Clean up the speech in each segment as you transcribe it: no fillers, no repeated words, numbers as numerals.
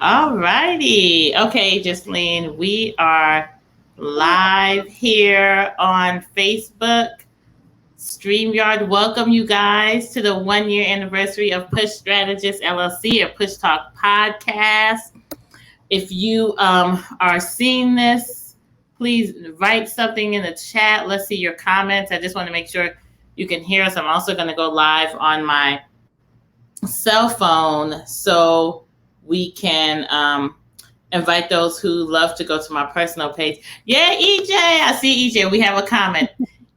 All righty. Okay, Justine, we are live here on Facebook. StreamYard, welcome you guys to the 1 year anniversary of Push Strategist LLC, a Push Talk podcast. If you are seeing this, please write something in the chat. Let's see your comments. I just want to make sure you can hear us. I'm also going to go live on my cell phone so we can invite those who love to go to my personal page. Yeah, EJ, I see EJ. We have a comment.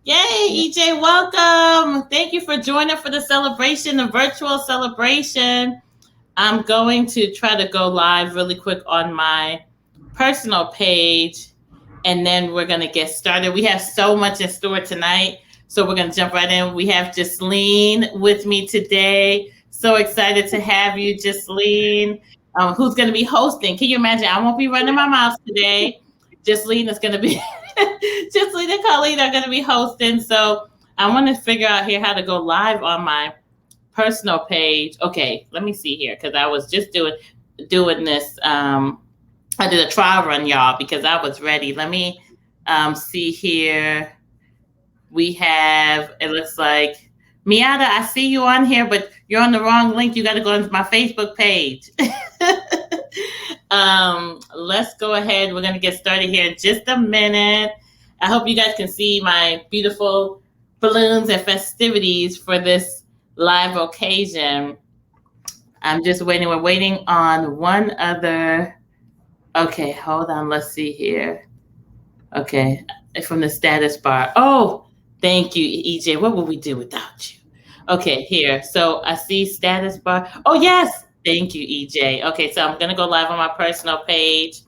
Yay, EJ, welcome. Thank you for joining for the celebration, the virtual celebration. I'm going to try to go live really quick on my personal page, and then we're going to get started. We have so much in store tonight, so we're going to jump right in. We have Justine with me today. So excited to have you, Justine, who's going to be hosting. Can you imagine? I won't be running my mouth today. Justine is going to be, Justine and Colleen are going to be hosting. So I want to figure out here how to go live on my personal page. Okay, let me see here, because I was just doing this. I did a trial run, y'all, because I was ready. Let me see here. We have, it looks like, Miata, I see you on here, but you're on the wrong link. You got to go into my Facebook page. Let's go ahead. We're going to get started here in just a minute. I hope you guys can see my beautiful balloons and festivities for this live occasion. I'm just waiting. We're waiting on one other. Okay, hold on. Let's see here. Okay, from the status bar. Oh, thank you, EJ. What would we do without you? Okay, here. So I see status bar. Oh, yes. Thank you, EJ. Okay, so I'm going to go live on my personal page.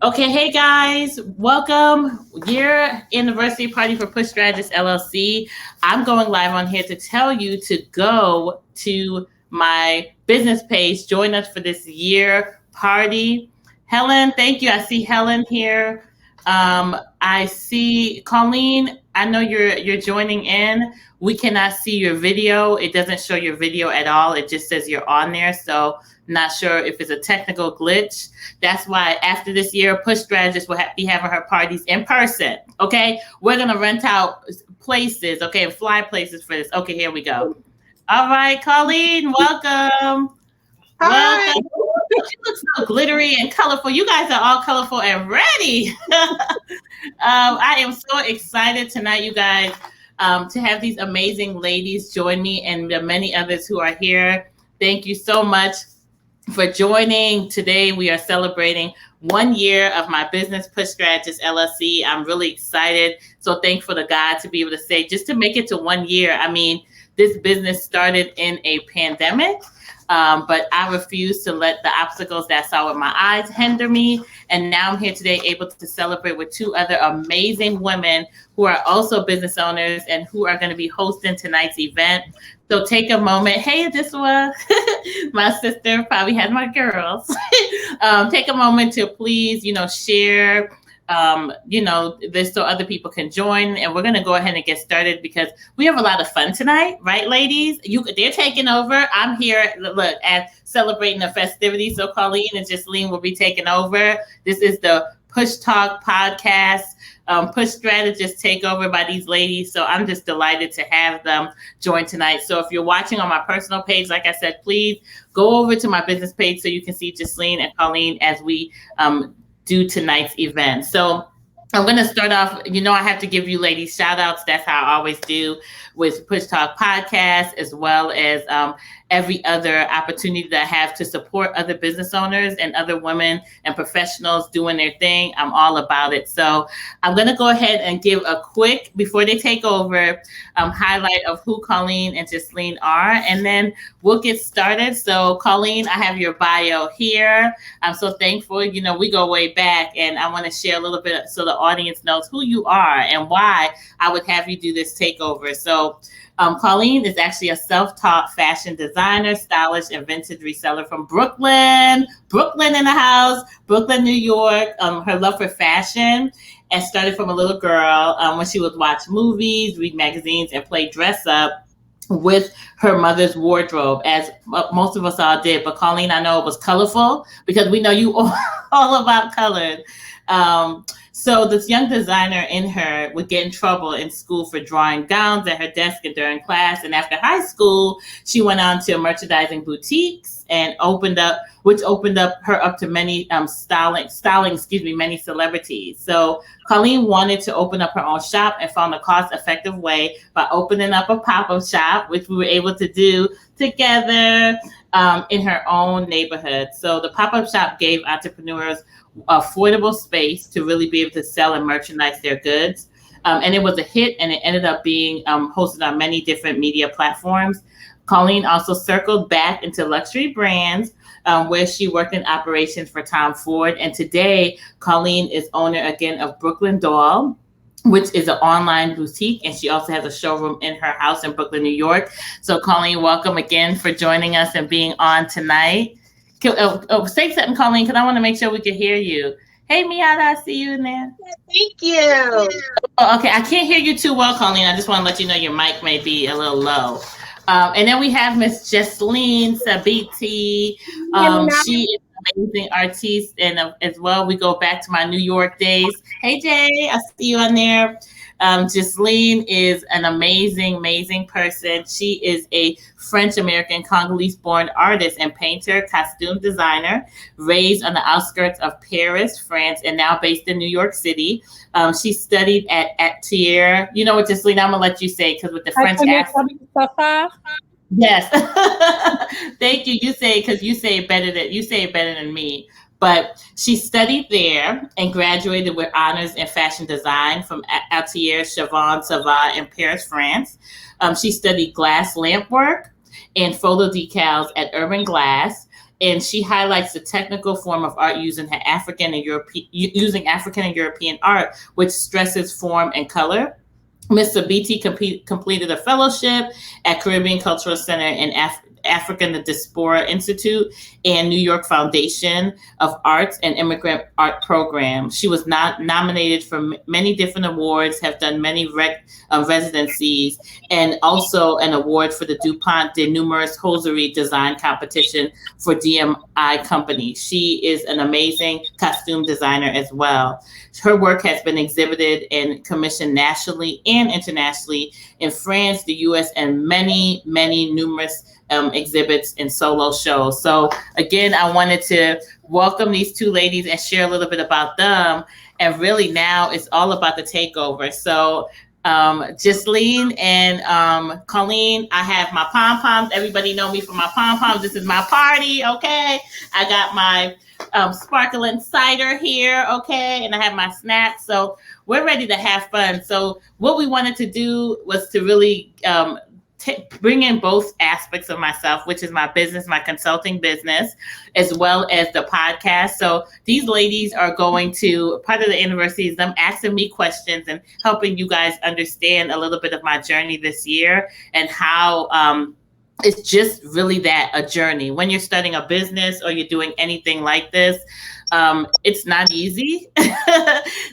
Okay, hey guys, welcome. Year anniversary party for Push Strategist LLC. I'm going live on here to tell you to go to my business page. Join us for this year party. Helen, thank you. I see Helen here. I see Colleen. I know you're joining in. We cannot see your video. It doesn't show your video at all. It just says you're on there. So not sure if it's a technical glitch. That's why after this year, Push Strategist will be having her parties in person. Okay, we're gonna rent out places. Okay, and fly places for this. Okay, here we go. All right, Colleen, welcome. Hi. Welcome. You look so glittery and colorful. You guys are all colorful and ready. I am so excited tonight, you guys, to have these amazing ladies join me and the many others who are here. Thank you so much for joining. Today, we are celebrating 1 year of my business, Push Strategist LLC. I'm really excited. So thankful to God to be able to say, just to make it to 1 year. I mean, this business started in a pandemic. But I refuse to let the obstacles that I saw with my eyes hinder me. And now I'm here today able to celebrate with two other amazing women who are also business owners and who are going to be hosting tonight's event. So take a moment. Hey, Adiswa, my sister probably has my girls. Take a moment to please, share this so other people can join. And we're going to go ahead and get started because we have a lot of fun tonight, right, ladies? They're taking over. I'm here, look, at celebrating the festivities. So Colleen and Justine will be taking over. This is the Push Talk podcast, Push Strategist takeover by these ladies. So I'm just delighted to have them join tonight. So if you're watching on my personal page, like I said, please go over to my business page so you can see Justine and Colleen as we do tonight's event. So I'm going to start off, I have to give you ladies shout outs. That's how I always do with Push Talk Podcast, as well as every other opportunity that I have to support other business owners and other women and professionals doing their thing. I'm all about it. So I'm going to go ahead and give a quick, before they take over, highlight of who Colleen and Justine are, and then we'll get started. So Colleen, I have your bio here. I'm so thankful. We go way back, and I want to share a little bit so the audience knows who you are and why I would have you do this takeover. So Colleen is actually a self-taught fashion designer, stylist, and vintage reseller from Brooklyn in the house, Brooklyn, New York. Her love for fashion and started from a little girl when she would watch movies, read magazines, and play dress up. with her mother's wardrobe, as most of us all did. But Colleen, I know it was colorful because we know you all about colors. Um, so this young designer in her would get in trouble in school for drawing gowns at her desk and during class. And after high school, she went on to merchandising boutiques and which opened up her up to many many celebrities. So Colleen wanted to open up her own shop and found a cost-effective way by opening up a pop-up shop, which we were able to do together in her own neighborhood. So the pop-up shop gave entrepreneurs affordable space to really be able to sell and merchandise their goods. And it was a hit, and it ended up being hosted on many different media platforms. Colleen also circled back into luxury brands, where she worked in operations for Tom Ford. And today, Colleen is owner again of Brooklyn Doll, which is an online boutique. And she also has a showroom in her house in Brooklyn, New York. So Colleen, welcome again for joining us and being on tonight. Say something, Colleen, because I want to make sure we can hear you. Hey, Miata, I see you in there. Thank you. Oh, okay, I can't hear you too well, Colleen. I just want to let you know your mic may be a little low. And then we have Miss Jesseline Sabiti. She is an amazing artiste, and as well, we go back to my New York days. Hey, Jay, I see you on there. Jesseline is an amazing person. She is a French-American Congolese-born artist and painter, costume designer, raised on the outskirts of Paris, France, and now based in New York City. She studied at Thiers. You know what, Jesseline, I'm going to let you say, because with the French accent. Yes. Thank you. You say, because you say it better than me. But she studied there and graduated with honors in fashion design from Atelier Chavon Savat in Paris, France. She studied glass lamp work and photo decals at Urban Glass. And she highlights the technical form of art using African and European art, which stresses form and color. Ms. Sabiti completed a fellowship at Caribbean Cultural Center in African Diaspora Institute and New York Foundation of Arts and Immigrant Art Program. She was nominated for many different awards, have done many residencies, and also an award for the DuPont de Numerous Hosiery Design Competition for DMI Company. She is an amazing costume designer as well. Her work has been exhibited and commissioned nationally and internationally in France, the US, and many numerous exhibits and solo shows. So again, I wanted to welcome these two ladies and share a little bit about them. And really now it's all about the takeover. So Jesseline and Colleen, I have my pom-poms. Everybody know me for my pom-poms. This is my party, okay? I got my sparkling cider here, okay? And I have my snacks. So we're ready to have fun. So what we wanted to do was to really bring in both aspects of myself, which is my business, my consulting business, as well as the podcast. So these ladies are going to, part of the anniversary is them asking me questions and helping you guys understand a little bit of my journey this year and how it's just really a journey. When you're starting a business or you're doing anything like this, it's not easy.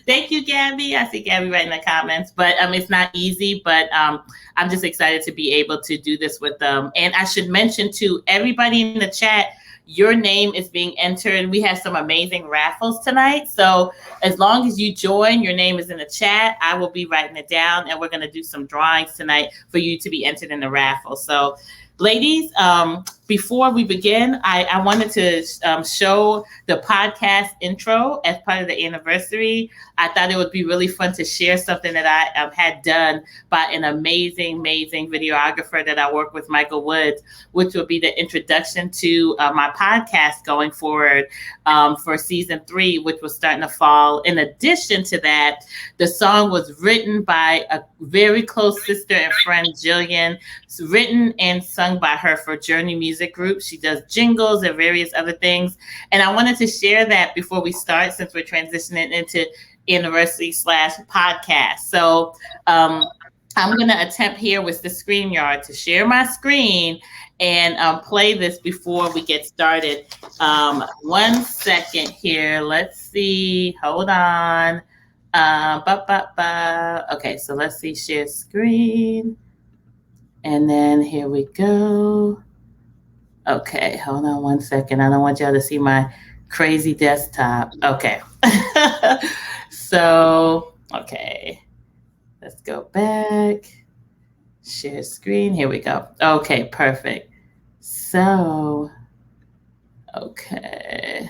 Thank you, Gabby. I see Gabby right in the comments, but it's not easy, but I'm just excited to be able to do this with them. And I should mention to everybody in the chat, your name is being entered. We have some amazing raffles tonight. So as long as you join, your name is in the chat. I will be writing it down, and we're going to do some drawings tonight for you to be entered in the raffle. So ladies, before we begin, I wanted to show the podcast intro as part of the anniversary. I thought it would be really fun to share something that I had done by an amazing videographer that I work with, Michael Woods, which will be the introduction to my podcast going forward for season 3, which will start in the fall. In addition to that, the song was written by a very close sister and friend, Jillian. It's written and sung by her for Journey Music Group. She does jingles and various other things. And I wanted to share that before we start, since we're transitioning into anniversary/podcast. So I'm going to attempt here with the StreamYard to share my screen and play this before we get started. 1 second here. Let's see. Hold on. Okay, so let's see. Share screen. And then here we go. Okay, hold on one second. I don't want y'all to see my crazy desktop. Okay. So, okay. Let's go back. Share screen. Here we go. Okay, perfect. So, okay.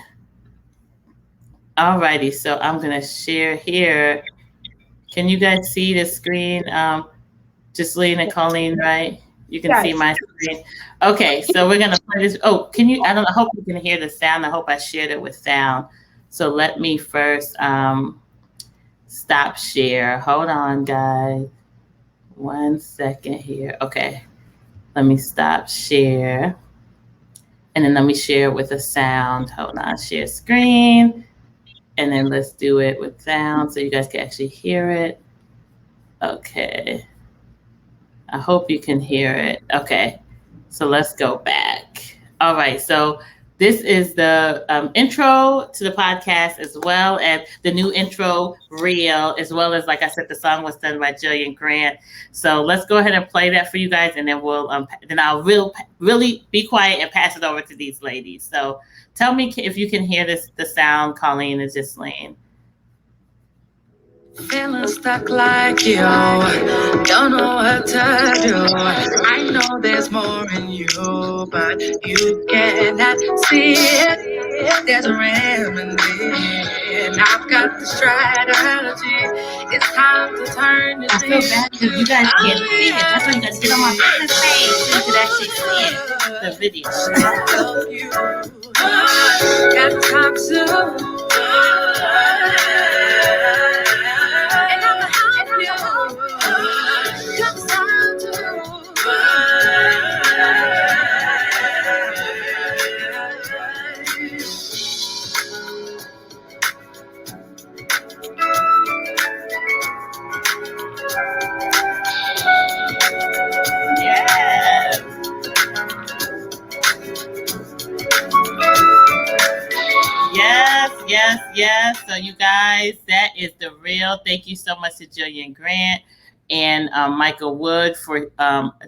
Alrighty, so I'm gonna share here. Can you guys see the screen? Justine and Colleen, right? You can see my screen. Okay, so we're gonna play this. Oh, can you? I don't know. I hope you can hear the sound. I hope I shared it with sound. So let me first stop share. Hold on, guys. 1 second here. Okay, let me stop share, and then let me share with a sound. Hold on, share screen, and then let's do it with sound so you guys can actually hear it. Okay. I hope you can hear it. Okay, so let's go back. All right, so this is the intro to the podcast, as well as the new intro reel, as well as, like I said, the song was done by Jillian Grant. So let's go ahead and play that for you guys, and then I'll really be quiet and pass it over to these ladies. So tell me if you can hear the sound, Colleen and Justine. Feeling stuck like you, don't know what to do. I know there's more in you, but you cannot see it. There's a remedy, and I've got the strategy. It's time to turn this. I feel bad because you guys can't see it. That's why you guys get on my business page so you can actually see it, the video. Got time to. Yes. So you guys, that is the real. Thank you so much to Jillian Grant and Michael Wood for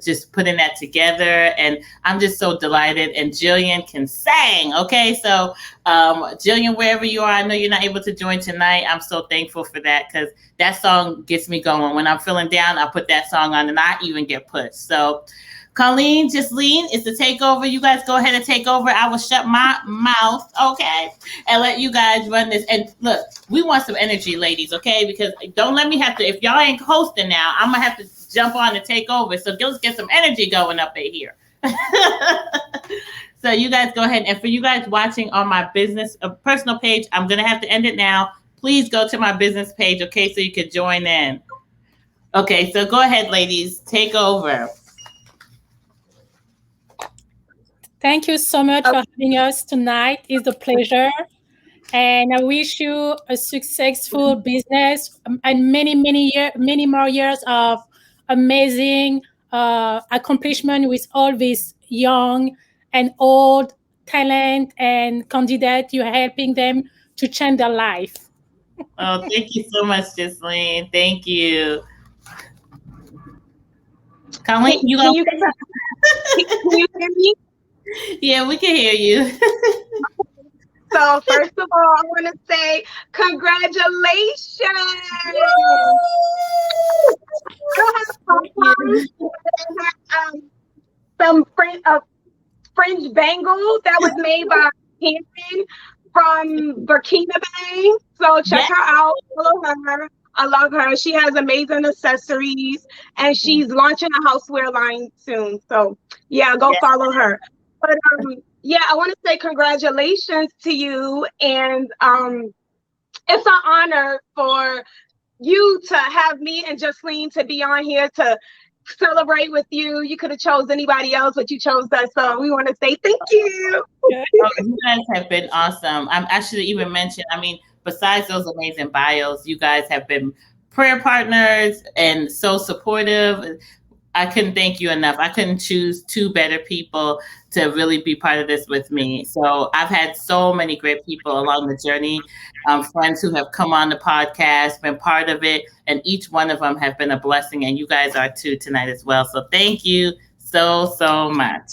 just putting that together. And I'm just so delighted. And Jillian can sing. Okay, so Jillian, wherever you are, I know you're not able to join tonight. I'm so thankful for that, because that song gets me going. When I'm feeling down, I put that song on and I even get pushed. So Colleen, Justine, it's the takeover. You guys go ahead and take over. I will shut my mouth, okay, and let you guys run this. And look, we want some energy, ladies, okay? Because don't let me have to, if y'all ain't hosting now, I'm going to have to jump on and take over. So let's get some energy going up in here. So you guys go ahead. And for you guys watching on my business, personal page, I'm going to have to end it now. Please go to my business page, okay, so you can join in. Okay, so go ahead, ladies, take over. Thank you so much for having us tonight. It's a pleasure. And I wish you a successful business and many more years of amazing accomplishment with all these young and old talent and candidates. You're helping them to change their life. Oh, thank you so much, Justine. Thank you. Colleen, can you hear me? Yeah, we can hear you. So first of all, I want to say congratulations. Some French bangle that was made by Hanson from Burkina Faso. So check her out, follow her. I love her. She has amazing accessories, and she's launching a houseware line soon. So yeah, go follow her. But yeah, I want to say congratulations to you, and it's an honor for you to have me and Justine to be on here to celebrate with you. You could have chose anybody else, but you chose us, so we want to say thank you. Oh, you guys have been awesome. I should even mention, I mean, besides those amazing bios, you guys have been prayer partners and so supportive. I couldn't thank you enough. I couldn't choose two better people to really be part of this with me. So I've had so many great people along the journey, friends who have come on the podcast, been part of it, and each one of them have been a blessing. And you guys are too tonight as well. So thank you so much.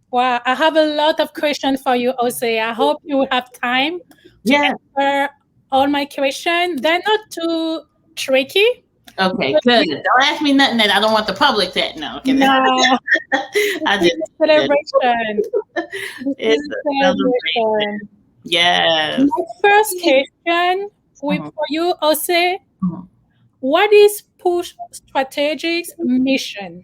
Wow, I have a lot of questions for you, Jose. I hope you have time to answer all my questions. They're not too tricky. Okay, good. Don't ask me nothing that I don't want the public to know. Okay. No. I just celebration. It's a celebration. Yes. My first question for you, Jose. What is Push Strategics' mission?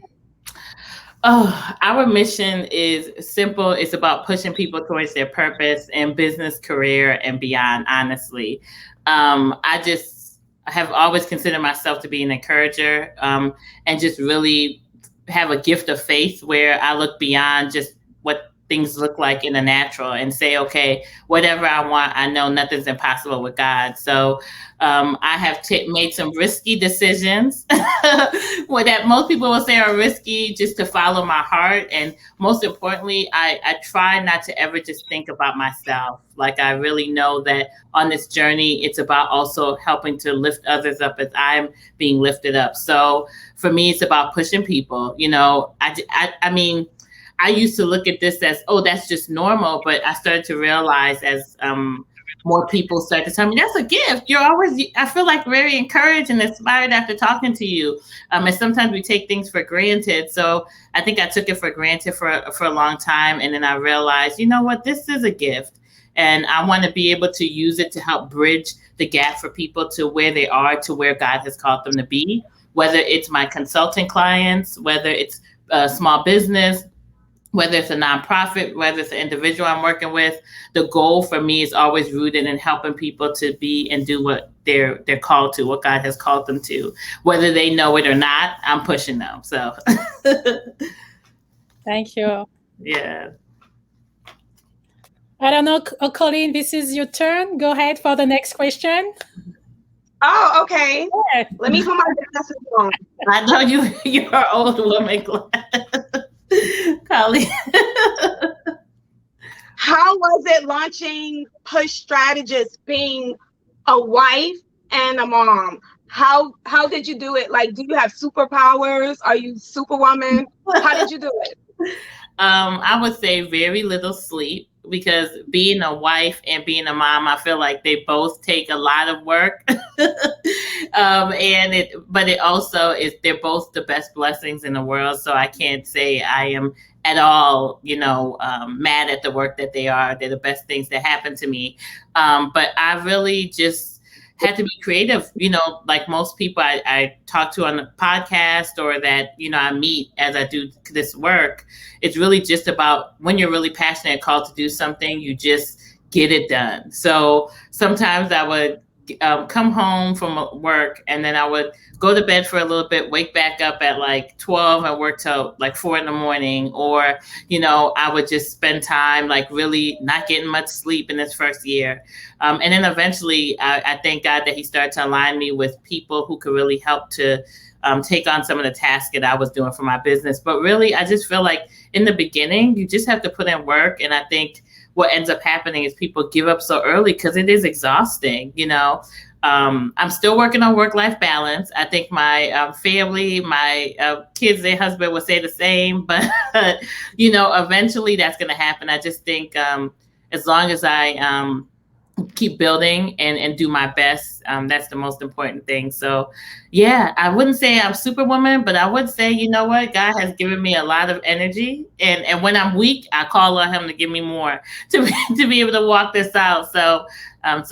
Oh, our mission is simple. It's about pushing people towards their purpose in business, career, and beyond, honestly. I have always considered myself to be an encourager, and just really have a gift of faith where I look beyond just what things look like in the natural and say, okay, whatever I want, I know nothing's impossible with God. So I have made some risky decisions that most people will say are risky, just to follow my heart. And most importantly, I try not to ever just think about myself. Like, I really know that on this journey, it's about also helping to lift others up as I'm being lifted up. So for me, it's about pushing people. You know, I mean, I used to look at this as, oh, that's just normal. But I started to realize as more people start to tell me, that's a gift. You're always, I feel like very encouraged and inspired after talking to you. And sometimes we take things for granted. So I think I took it for granted for a long time. And then I realized, you know what, this is a gift. And I want to be able to use it to help bridge the gap for people to where they are, to where God has called them to be, whether it's my consulting clients, whether it's a small business, whether it's a nonprofit, whether it's an individual I'm working with. The goal for me is always rooted in helping people to be and do what they're called to, what God has called them to. Whether they know it or not, I'm pushing them. So thank you. Yeah. I don't know, Colleen, this is your turn. Go ahead for the next question. Oh, okay. Yeah. Let me put my glasses on. I know you're an old woman, Colleen. How was it launching Push Strategists, being a wife and a mom? How did you do it? Like, do you have superpowers? Are you Superwoman? How did you do it? I would say very little sleep, because being a wife and being a mom, I feel like they both take a lot of work. But it also is, they're both the best blessings in the world. So I can't say I am at all, mad at the work that they are. They're the best things that happen to me. But I really just had to be creative, like most people I talk to on the podcast, or that, I meet as I do this work. It's really just about, when you're really passionate and called to do something, you just get it done. So sometimes I would come home from work, and then I would go to bed for a little bit, wake back up at like 12 and work till like 4 a.m. Or, I would just spend time like really not getting much sleep in this first year. And then eventually I thank God that he started to align me with people who could really help to take on some of the tasks that I was doing for my business. But really, I just feel like in the beginning, you just have to put in work. And I think what ends up happening is people give up so early because it is exhausting. I'm still working on work-life balance. I think my family, my kids, their husband would say the same, but eventually that's going to happen. I just think as long as I keep building and do my best, that's the most important thing. So yeah, I wouldn't say I'm Superwoman, but I would say, you know what, God has given me a lot of energy, and when I'm weak, I call on him to give me more to be able to walk this out. So that's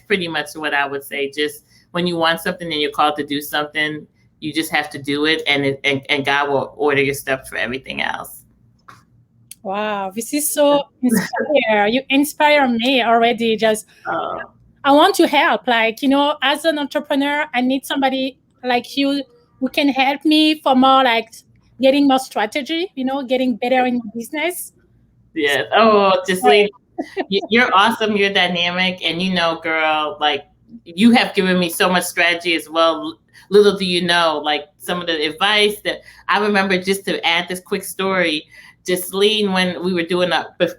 pretty much what I would say. Just when you want something and you're called to do something, you just have to do it, and God will order your steps for everything else. Wow, this is so inspiring. You inspire me already. Just, I want to help. Like, as an entrepreneur, I need somebody like you who can help me for more like getting more strategy, getting better in business. Yes. Oh, Jasleen, you're awesome. You're dynamic. And, girl, like, you have given me so much strategy as well. little do you know, like some of the advice that I remember. Just to add this quick story, Jasleen, when we were doing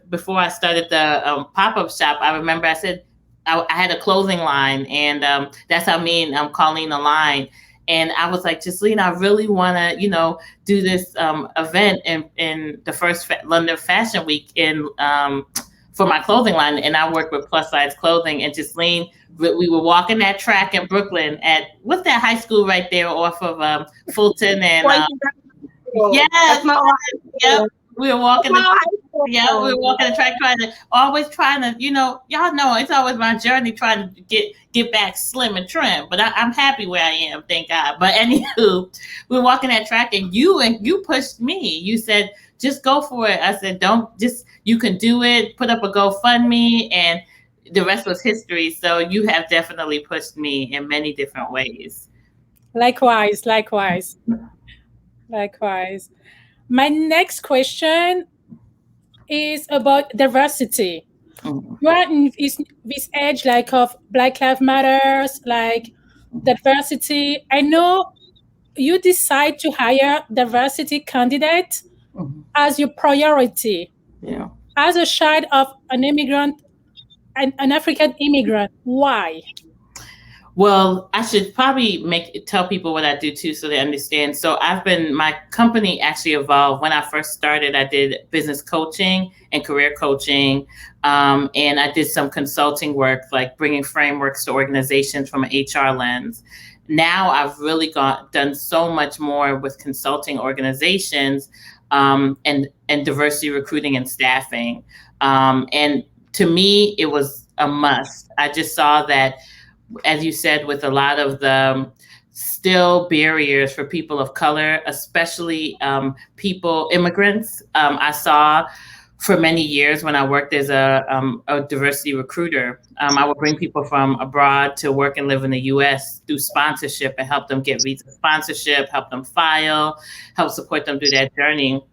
before I started the pop-up shop, I remember I said I had a clothing line, and that's how me and Colleen aligned. And I was like, Jasleen, I really want to, do this event in the first London Fashion Week for my clothing line. And I work with Plus Size Clothing. And Jasleen, we were walking that track in Brooklyn at, what's that high school right there off of Fulton? And yes, yep. We were walking. We were walking the track, trying to, y'all know it's always my journey trying to get back slim and trim. But I'm happy where I am, thank God. But anywho, we were walking that track, and you pushed me. You said, just go for it. I said, you can do it. Put up a GoFundMe, and the rest was history. So you have definitely pushed me in many different ways. Likewise. My next question is about diversity. Mm-hmm. You are in this age of Black Lives Matters, like diversity. I know you decide to hire diversity candidate as your priority. Yeah. As a child of an immigrant, an African immigrant, why? Well, I should probably tell people what I do too, so they understand. So my company actually evolved. When I first started, I did business coaching and career coaching. And I did some consulting work, like bringing frameworks to organizations from an HR lens. Now I've really done so much more with consulting organizations, and diversity recruiting and staffing. And to me, it was a must. I just saw that, as you said, with a lot of the still barriers for people of color, especially immigrants. I saw for many years when I worked as a diversity recruiter, I would bring people from abroad to work and live in the U.S. through sponsorship and help them get visa sponsorship, help them file, help support them through that journey.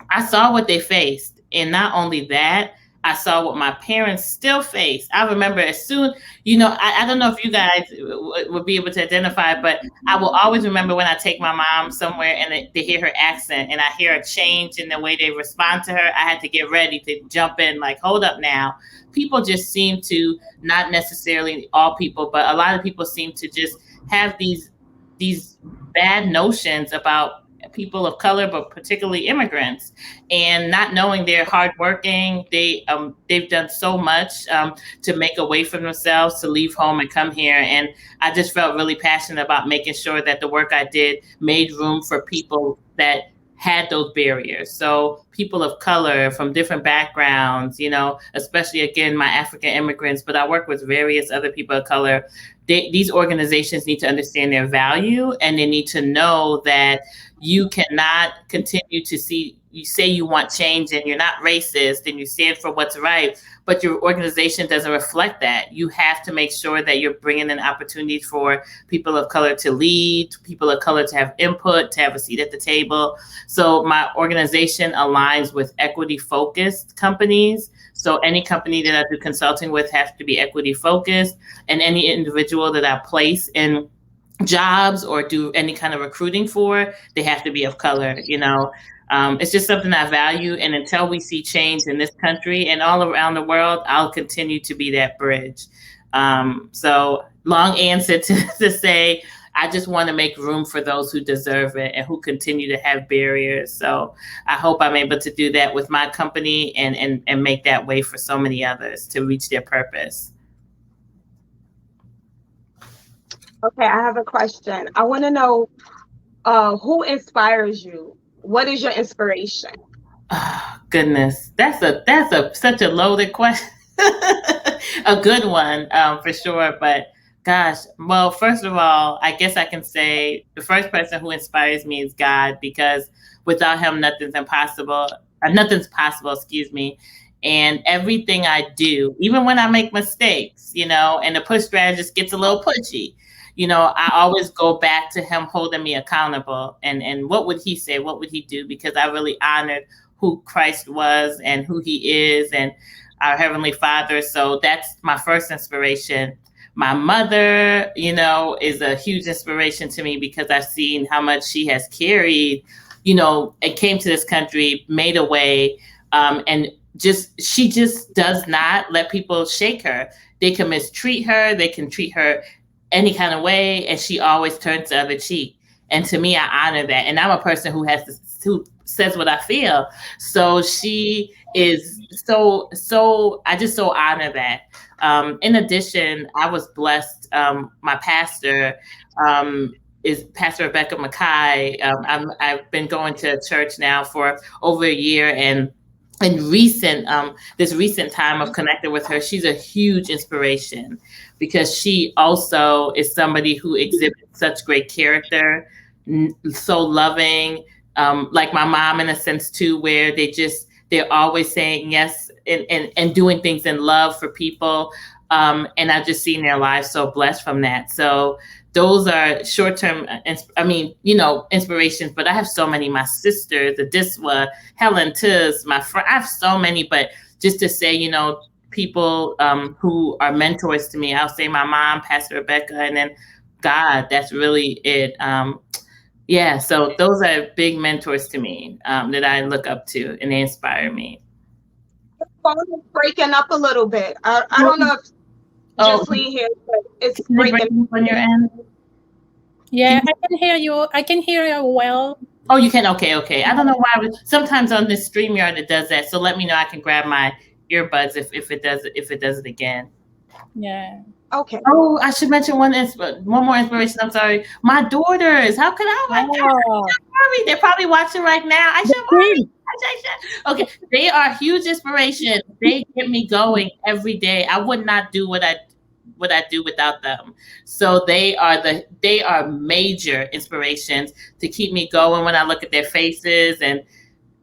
I saw what they faced. And not only that, I saw what my parents still face. I remember as soon, I don't know if you guys would be able to identify, but I will always remember when I take my mom somewhere and they hear her accent and I hear a change in the way they respond to her. I had to get ready to jump in, like, hold up now. People just seem to, not necessarily all people, but a lot of people seem to just have these bad notions about people of color, but particularly immigrants, and not knowing they're hardworking. They've done so much to make a way for themselves to leave home and come here. And I just felt really passionate about making sure that the work I did made room for people that had those barriers. So people of color from different backgrounds, especially, again, my African immigrants, but I work with various other people of color. These organizations need to understand their value, and they need to know that you cannot continue to you say you want change and you're not racist and you stand for what's right, but your organization doesn't reflect that. You have to make sure that you're bringing in opportunities for people of color to lead, people of color to have input, to have a seat at the table. So my organization aligns with equity-focused companies. So any company that I do consulting with has to be equity focused, and any individual that I place in jobs or do any kind of recruiting for, they have to be of color. It's just something I value. And until we see change in this country and all around the world, I'll continue to be that bridge. So long answer to say, I just want to make room for those who deserve it and who continue to have barriers. So I hope I'm able to do that with my company and make that way for so many others to reach their purpose. Okay, I have a question. I want to know who inspires you? What is your inspiration? Oh, goodness, that's such a loaded question. A good one, for sure. But gosh, well, first of all, I guess I can say the first person who inspires me is God, because without him, nothing's possible, excuse me. And everything I do, even when I make mistakes, and the push strategist gets a little pushy, I always go back to him holding me accountable. And what would he say? What would he do? Because I really honored who Christ was and who he is and our Heavenly Father. So that's my first inspiration. My mother, you know, is a huge inspiration to me because I've seen how much she has carried, you know, and came to this country, made a way, and she just does not let people shake her. They can mistreat her, they can treat her any kind of way, and she always turns the other cheek. And to me, I honor that. And I'm a person who says what I feel. So she is I just so honor that. In addition, I was blessed. My pastor is Pastor Rebecca Mackay. I've been going to church now for over a year, and in this recent time of connecting with her, she's a huge inspiration because she also is somebody who exhibits such great character, so loving, like my mom in a sense too, where they're always saying yes and doing things in love for people. And I've just seen their lives so blessed from that. So those are short-term, inspirations, but I have so many. My sister, the Diswa, Helen Tiz, my friend, I have so many, but just to say, you know, people who are mentors to me, I'll say my mom, Pastor Rebecca, and then God, that's really it. Yeah, so those are big mentors to me that I look up to, and they inspire me. The phone is breaking up a little bit. I don't know if Jocelyn here, but it's breaking on your end. Yeah, I can hear you. I can hear you well. Oh, you can? Okay. I don't know why. Sometimes on this StreamYard it does that. So let me know. I can grab my earbuds if it does it again. Yeah. Okay. Oh, I should mention one more inspiration. I'm sorry. My daughters. How could I? They're probably watching right now. I should worry. Okay, they are huge inspiration. They get me going every day. I would not do what I do without them. So they are major inspirations to keep me going when I look at their faces, and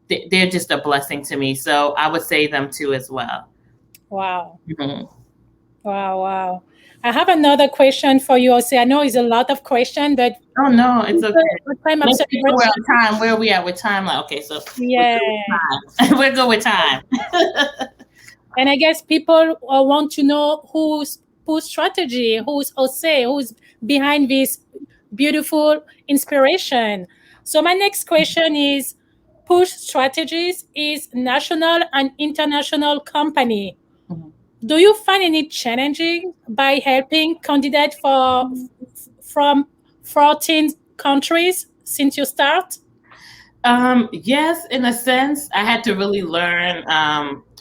they're just a blessing to me. So I would say them too as well. Wow. Mm-hmm. Wow. I have another question for you, Jose. I know it's a lot of questions, but oh no, it's okay. We're on time. Where are we at with time? Okay, so yeah, we're good with time. And I guess people want to know whose strategy, who's Jose, who's behind this beautiful inspiration. So my next question is, Push Strategies is national and international company. Mm-hmm. Do you find any challenging by helping candidates from 14 countries since you start? Yes, in a sense, I had to really learn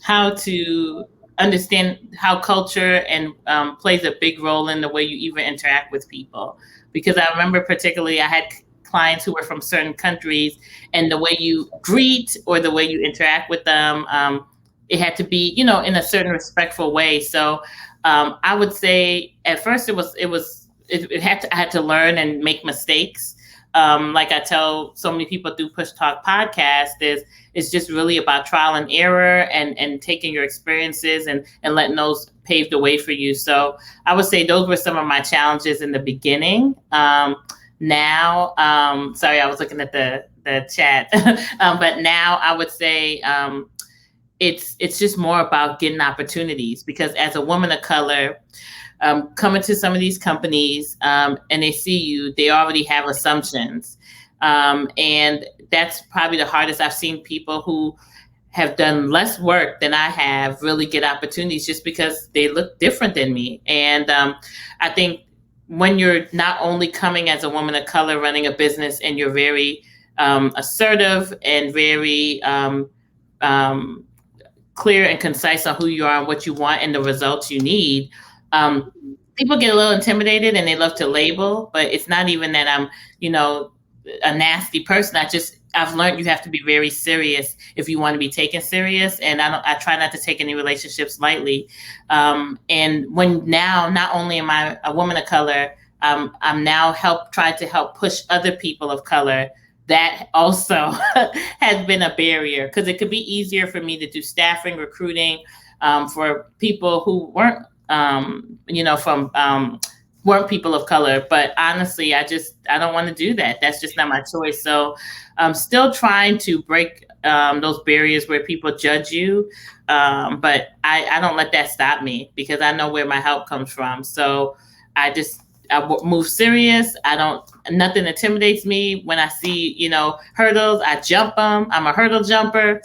how to understand how culture and plays a big role in the way you even interact with people. Because I remember particularly I had clients who were from certain countries, and the way you greet or the way you interact with them, it had to be, you know, in a certain respectful way. So I would say at first I had to learn and make mistakes. Like I tell so many people through Push Talk podcast, it's just really about trial and error and taking your experiences and letting those pave the way for you. So I would say those were some of my challenges in the beginning. Now, sorry, I was looking at the chat, but now I would say it's just more about getting opportunities, because as a woman of color, coming to some of these companies and they see you, they already have assumptions. And that's probably the hardest. I've seen people who have done less work than I have really get opportunities just because they look different than me. And I think when you're not only coming as a woman of color running a business and you're very assertive and very clear and concise on who you are and what you want and the results you need, people get a little intimidated and they love to label, but it's not even that I'm, you know, a nasty person. I've learned you have to be very serious if you want to be taken serious. And I try not to take any relationships lightly. And when now, not only am I a woman of color, I'm now trying to help push other people of color. That also has been a barrier, because it could be easier for me to do staffing, recruiting for people who weren't, weren't people of color. But honestly, I don't want to do that. That's just not my choice. So I'm still trying to break those barriers where people judge you. But I don't let that stop me because I know where my help comes from. So I move serious. Nothing intimidates me. When I see, hurdles, I jump them. I'm a hurdle jumper.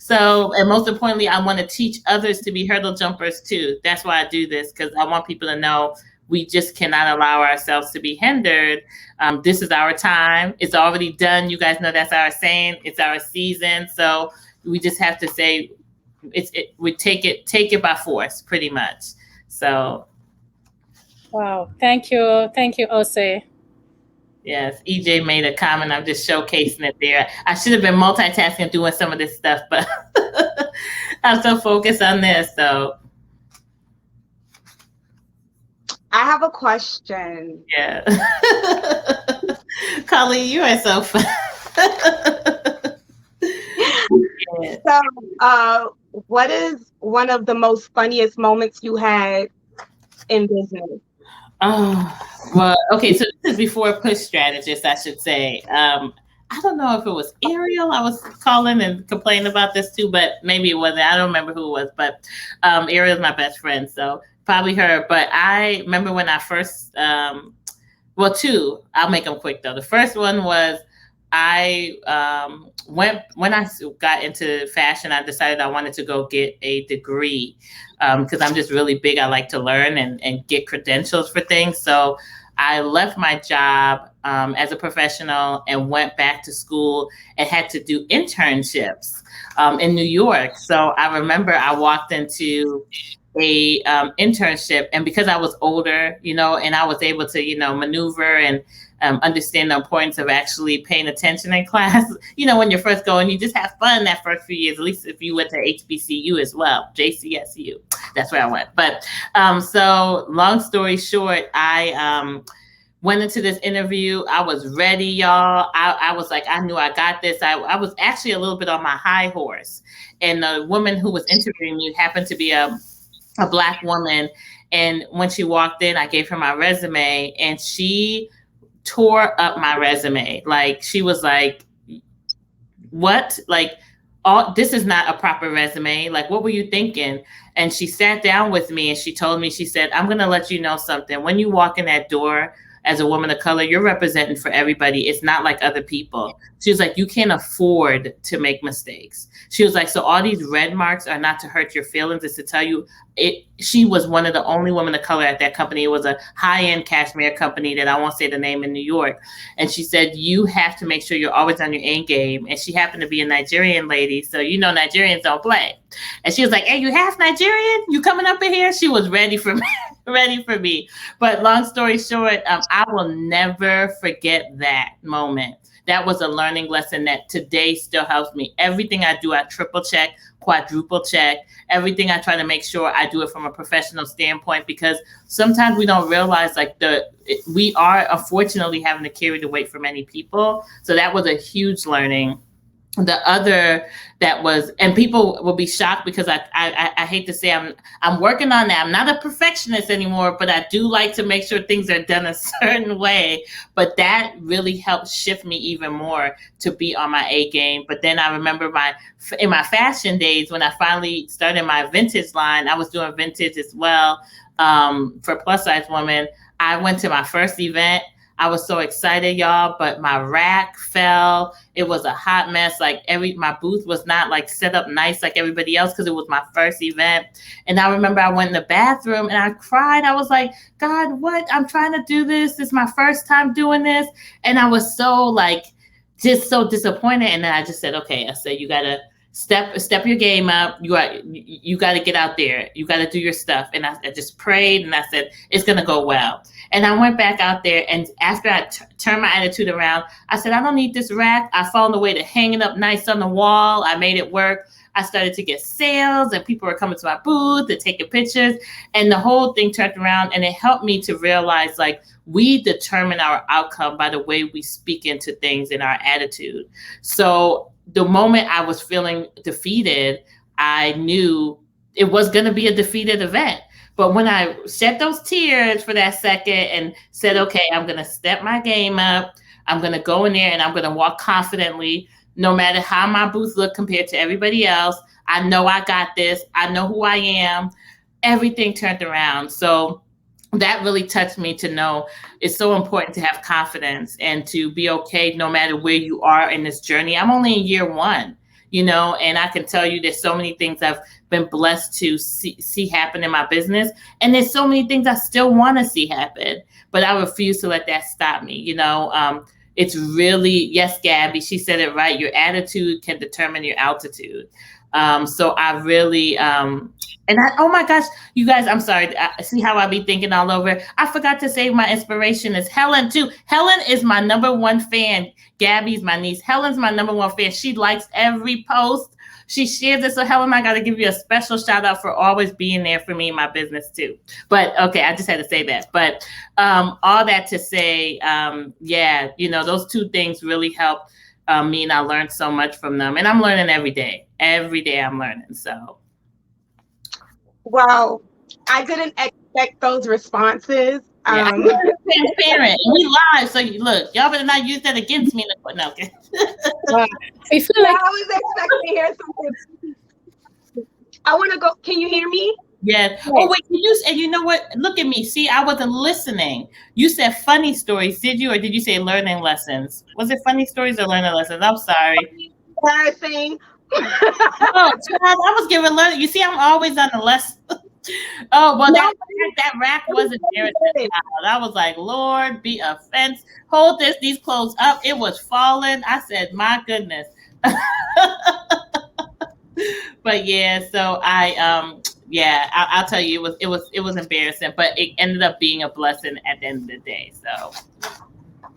And most importantly, I want to teach others to be hurdle jumpers too. That's why I do this, because I want people to know we just cannot allow ourselves to be hindered. This is our time. It's already done. You guys know that's our saying. It's our season. So we just have to say we take it by force, pretty much. So. Wow. Thank you. Thank you, Ose. Yes. EJ made a comment. I'm just showcasing it there. I should have been multitasking doing some of this stuff, but I'm so focused on this. So. I have a question. Yeah. Colleen, you are so fun. Yeah. So, what is one of the most funniest moments you had in business? Oh, well, okay. So this is before Push Strategist, I should say. I don't know if it was Ariel I was calling and complaining about this too, but maybe it wasn't. I don't remember who it was, but Ariel's my best friend, so probably her. But I remember when I first, two. I'll make them quick though. The first one was when I got into fashion, I decided I wanted to go get a degree because I'm just really big. I like to learn and get credentials for things. So I left my job as a professional and went back to school and had to do internships in New York. So I remember I walked into a internship, and because I was older, and I was able to, maneuver and understand the importance of actually paying attention in class. When you're first going, you just have fun that first few years, at least if you went to HBCU as well, JCSU. That's where I went. But so long story short, I went into this interview. I was ready, y'all. I was like, I knew I got this. I was actually a little bit on my high horse. And the woman who was interviewing me happened to be a Black woman. And when she walked in, I gave her my resume, and she tore up my resume. Like, she was like, what? Like, this is not a proper resume. Like, what were you thinking? And she sat down with me and she told me, she said, I'm going to let you know something. When you walk in that door as a woman of color, you're representing for everybody. It's not like other people. She was like, you can't afford to make mistakes. She was like, so all these red marks are not to hurt your feelings. It's to tell you she was one of the only women of color at that company. It was a high-end cashmere company that I won't say the name in New York. And she said, you have to make sure you're always on your A game. And she happened to be a Nigerian lady. So, Nigerians don't play. And she was like, hey, you half Nigerian? You coming up in here? She was ready for me. But long story short, I will never forget that moment. That was a learning lesson that today still helps me. Everything I do, I triple check, quadruple check. Everything I try to make sure I do it from a professional standpoint, because sometimes we don't realize we are unfortunately having to carry the weight for many people. So that was a huge learning. The other that was, and people will be shocked because I hate to say I'm working on that. I'm not a perfectionist anymore, but I do like to make sure things are done a certain way. But that really helped shift me even more to be on my A game. But then I remember in my fashion days, when I finally started my vintage line, I was doing vintage as well for plus size women. I went to my first event. I was so excited, y'all, but my rack fell. It was a hot mess. Like my booth was not like set up nice like everybody else because it was my first event. And I remember I went in the bathroom and I cried. I was like, God, what? I'm trying to do this. This is my first time doing this. And I was so just so disappointed. And then I just said, okay, I said, you got to step your game up. You got to get out there. You got to do your stuff. And I just prayed and I said, it's going to go well. And I went back out there, and after I turned my attitude around, I said, I don't need this rack. I found a way to hang it up nice on the wall. I made it work. I started to get sales, and people were coming to my booth and taking pictures, and the whole thing turned around, and it helped me to realize we determine our outcome by the way we speak into things and our attitude. So the moment I was feeling defeated, I knew it was going to be a defeated event. But when I shed those tears for that second and said, okay, I'm going to step my game up. I'm going to go in there and I'm going to walk confidently. no matter how my booth look compared to everybody else, I know I got this. I know who I am. Everything turned around. So that really touched me to know it's so important to have confidence and to be okay no matter where you are in this journey. I'm only in year 1, you know, and I can tell you there's so many things I've been blessed to see happen in my business. And there's so many things I still want to see happen, but I refuse to let that stop me. You know, it's really, yes, Gabby, she said it right. Your attitude can determine your altitude. So I really, oh my gosh, you guys, I'm sorry. See how I be thinking all over. I forgot to say my inspiration is Helen too. Helen is my #1 fan. Gabby's my niece. Helen's my #1 fan. She likes every post. She shares it. So Helen, I got to give you a special shout out for always being there for me in my business too. But okay, I just had to say that. But all that to say, yeah, you know, those 2 things really help me, and I learned so much from them. And I'm learning every day. Every day I'm learning. So. Well, I didn't expect those responses. Yeah, I'm transparent. We live, so you look. Y'all better not use that against me. No, okay. I feel like I was expecting to hear something. I want to go. Can you hear me? Yes. Oh wait, and you know what? Look at me. See, I wasn't listening. You said funny stories, did you, or did you say learning lessons? Was it funny stories or learning lessons? I'm sorry. Embarrassing. Oh, child, I was giving learning. You see, I'm always on the lesson. Oh well, No. that rack was embarrassing. I was like, Lord, be offense. Hold these clothes up. It was falling. I said, my goodness. But yeah, so I'll tell you, it was embarrassing, but it ended up being a blessing at the end of the day. So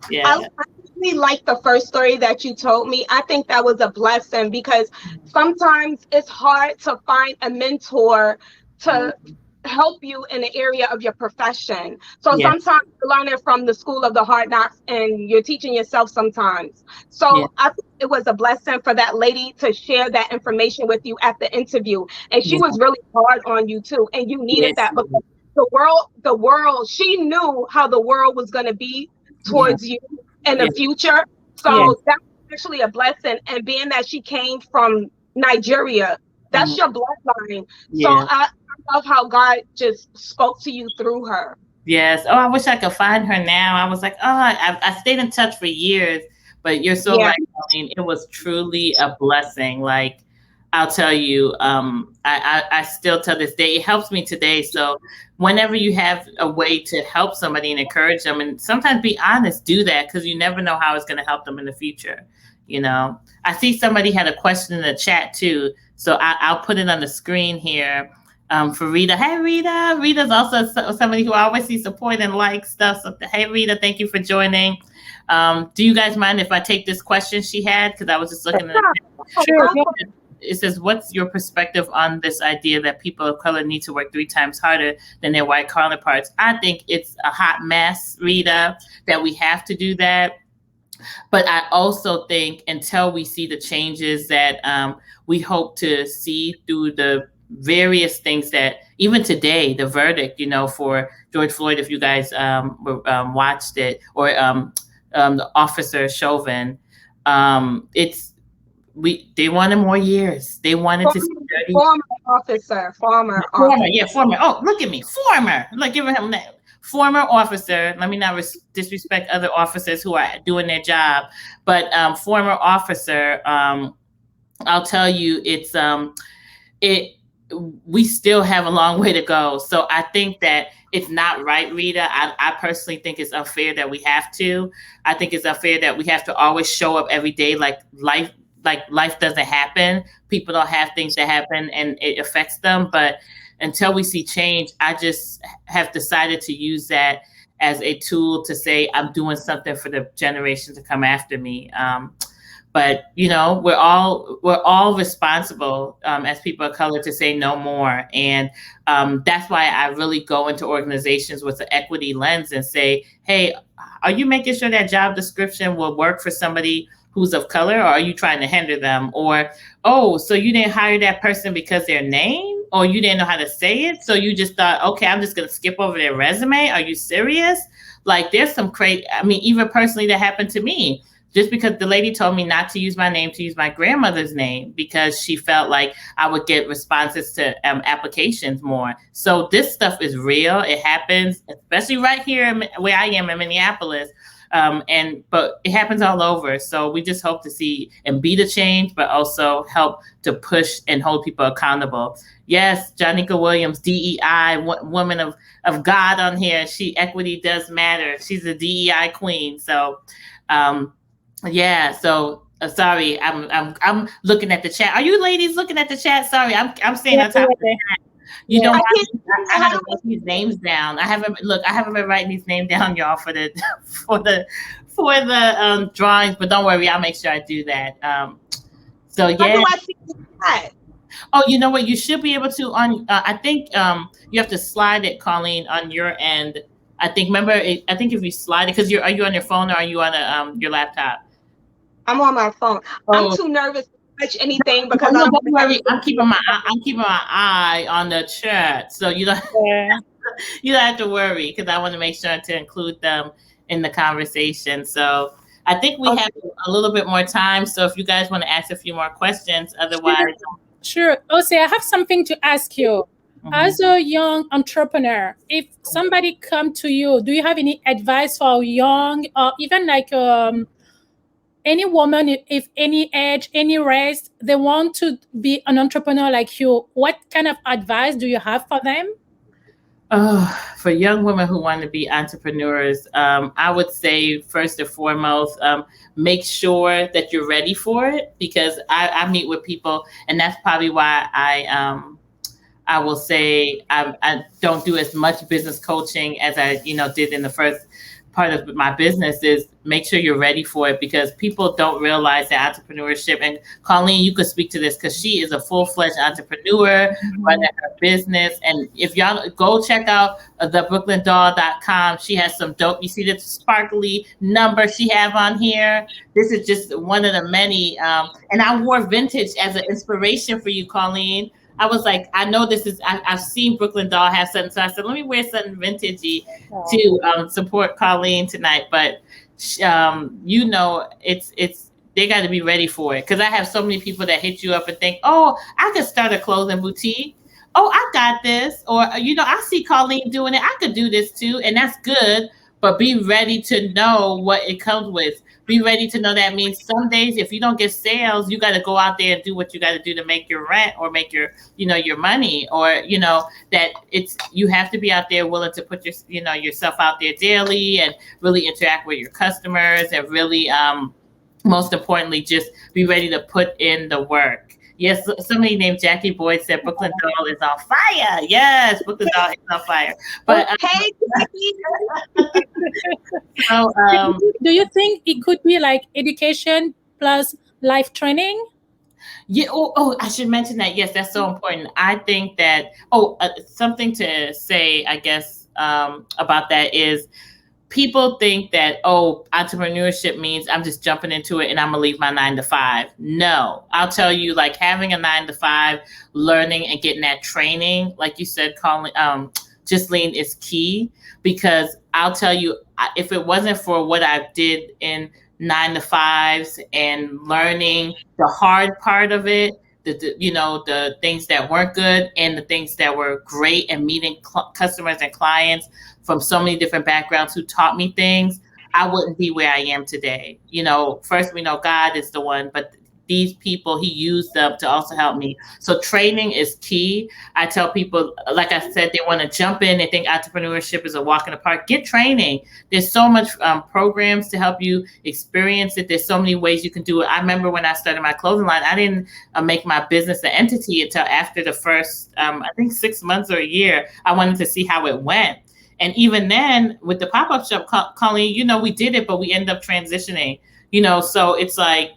yeah. I really like the first story that you told me. I think that was a blessing because sometimes it's hard to find a mentor to help you in the area of your profession. So sometimes you're learning from the school of the hard knocks and you're teaching yourself sometimes. So I think it was a blessing for that lady to share that information with you at the interview. And she was really hard on you too. And you needed that because the world, she knew how the world was going to be towards you in the future. So that's actually a blessing. And being that she came from Nigeria, that's your bloodline. So I love how God just spoke to you through her. Yes. Oh, I wish I could find her now. I was like, I stayed in touch for years, but you're so right. I mean, it was truly a blessing. Like, I'll tell you, I still to this day, it helps me today. So whenever you have a way to help somebody and encourage them, and sometimes be honest, do that, because you never know how it's going to help them in the future. You know, I see somebody had a question in the chat too. So I'll put it on the screen here. For Rita. Hey, Rita. Rita's also somebody who I always see support and like stuff. So, hey, Rita, thank you for joining. Do you guys mind if I take this question she had? Because I was just looking at it. Sure. It says, what's your perspective on this idea that people of color need to work 3 times harder than their white counterparts? I think it's a hot mess, Rita, that we have to do that. But I also think until we see the changes that we hope to see through the various things that even today, the verdict, you know, for George Floyd, if you guys watched it, or the officer Chauvin, they wanted more years. They wanted to see 30. Former officer. Oh, look at me, former. Look, give him that. Former officer. Let me not disrespect other officers who are doing their job, but former officer. I'll tell you, we still have a long way to go. So I think that it's not right, Rita. I personally think it's unfair that we have to. I think it's unfair that we have to always show up every day like life doesn't happen. People don't have things that happen and it affects them. But until we see change, I just have decided to use that as a tool to say I'm doing something for the generation to come after me. But you know, we're all responsible as people of color to say no more, and that's why I really go into organizations with an equity lens and say, hey, are you making sure that job description will work for somebody who's of color, or are you trying to hinder them? Or, oh, so you didn't hire that person because their name, or you didn't know how to say it, so you just thought, okay, I'm just gonna skip over their resume. Are you serious? Like, there's some crazy. I mean, even personally, that happened to me. just because the lady told me not to use my name, to use my grandmother's name, because she felt like I would get responses to applications more. So this stuff is real. It happens, especially right here where I am in Minneapolis. But it happens all over. So we just hope to see and be the change, but also help to push and hold people accountable. Yes, Jonica Williams, DEI, woman of God on here. Equity does matter. She's a DEI queen. So, yeah. So sorry, I'm looking at the chat. Are you ladies looking at the chat? Sorry, I'm staying on top of the chat. You know, I haven't written these names down. I haven't been writing these names down, y'all, for the drawings. But don't worry, I'll make sure I do that. So yeah. How do I see that? Oh, you know what? You should be able to I think you have to slide it, Colleen, on your end. I think. Remember, I think if you slide it, because are you on your phone or are you on your laptop? I'm on my phone. Oh. I'm too nervous to touch anything because don't worry. I'm keeping my eye on the chat, so you don't you don't have to worry, because I want to make sure to include them in the conversation. So I think we have a little bit more time. So if you guys want to ask a few more questions, otherwise. Sure. Jose, I have something to ask you. Mm-hmm. As a young entrepreneur, if somebody come to you, do you have any advice for young or even like any woman, if any age, any race, they want to be an entrepreneur like you? What kind of advice do you have for them? For young women who want to be entrepreneurs, I would say first and foremost, make sure that you're ready for it, because I meet with people, and that's probably why I will say I don't do as much business coaching as I did in the first part of my business. Is make sure you're ready for it, because people don't realize that entrepreneurship, and Colleen, you could speak to this because she is a full-fledged entrepreneur running her business. And if y'all go check out thebrooklindoll.com, she has some dope. You see the sparkly number she have on here. This is just one of the many. And I wore vintage as an inspiration for you, Colleen. I was like, I know this is, I've seen Brooklyn Doll have something. So I said, let me wear something vintagey to support Colleen tonight. But, it's they got to be ready for it. Because I have so many people that hit you up and think, oh, I could start a clothing boutique. Oh, I got this. Or, I see Colleen doing it. I could do this too. And that's good. But be ready to know what it comes with. Be ready to know that means some days if you don't get sales, you got to go out there and do what you got to do to make your rent or make your, your money, or, that you have to be out there willing to put yourself out there daily and really interact with your customers, and really, most importantly, just be ready to put in the work. Yes, somebody named Jackie Boyd said Brooklyn Doll is on fire. Yes, Brooklyn Doll is on fire. But hey, so, do you think it could be like education plus life training? Yeah. Oh, I should mention that. Yes, that's so important. I think that. Something to say, I guess, about that is, people think that, entrepreneurship means I'm just jumping into it and I'm gonna leave my 9 to 5. No, I'll tell you, like, having a 9 to 5, learning and getting that training, like you said, Ghislaine, is key, because I'll tell you, if it wasn't for what I did in 9 to 5s and learning the hard part of it, the things that weren't good and the things that were great, and meeting customers and clients from so many different backgrounds who taught me things, I wouldn't be where I am today. First we know God is the one, but these people, he used them to also help me. So training is key. I tell people, like I said, they want to jump in. They think entrepreneurship is a walk in the park. Get training. There's so much programs to help you experience it. There's so many ways you can do it. I remember when I started my clothing line, I didn't make my business an entity until after the first, I think 6 months or a year. I wanted to see how it went. And even then, with the pop-up shop, Colleen, we did it, but we ended up transitioning, so it's like,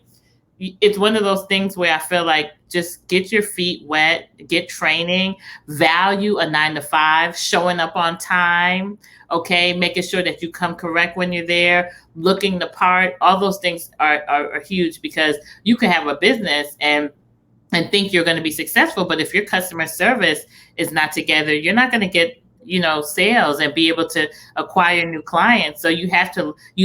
it's one of those things where I feel like just get your feet wet, get training, value a 9 to 5, showing up on time, okay, making sure that you come correct when you're there, looking the part. All those things are huge, because you can have a business and think you're going to be successful, but if your customer service is not together, you're not going to get sales and be able to acquire new clients. So you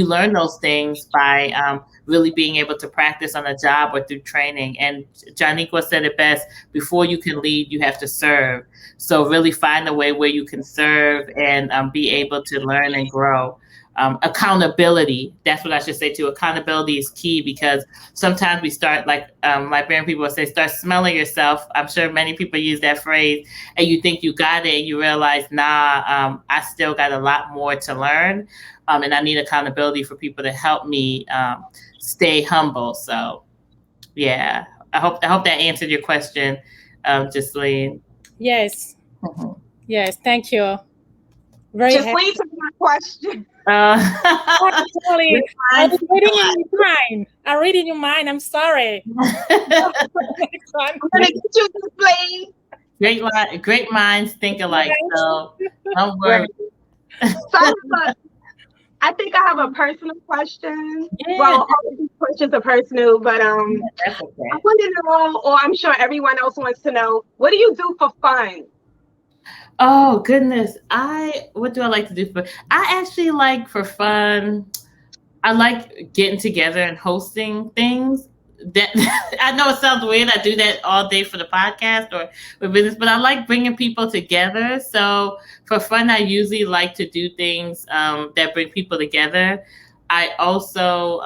learn those things by really being able to practice on a job or through training. And Janiqua said it best: before you can lead, you have to serve. So really find a way where you can serve and be able to learn and grow. Accountability, that's what I should say too. Accountability is key, because sometimes we start, like librarian people say, start smelling yourself. I'm sure many people use that phrase, and you think you got it and you realize, nah, I still got a lot more to learn, and I need accountability for people to help me stay humble. So yeah, I hope that answered your question, Jasleen. Yes. Mm-hmm. Yes, thank you. Very Jasleen took my question. Totally. I was reading in your mind. I read in your mind. I'm sorry. I'm gonna get you, Jasleen. Great minds think alike. So don't worry. So I think I have a personal question. Yeah. Well, all of these questions are personal, but That's okay. I want to know, or I'm sure everyone else wants to know, what do you do for fun? Oh goodness. What do I like to do I actually like for fun. I like getting together and hosting things. That I know it sounds weird. I do that all day for the podcast or with business, but I like bringing people together. So for fun, I usually like to do things that bring people together. I also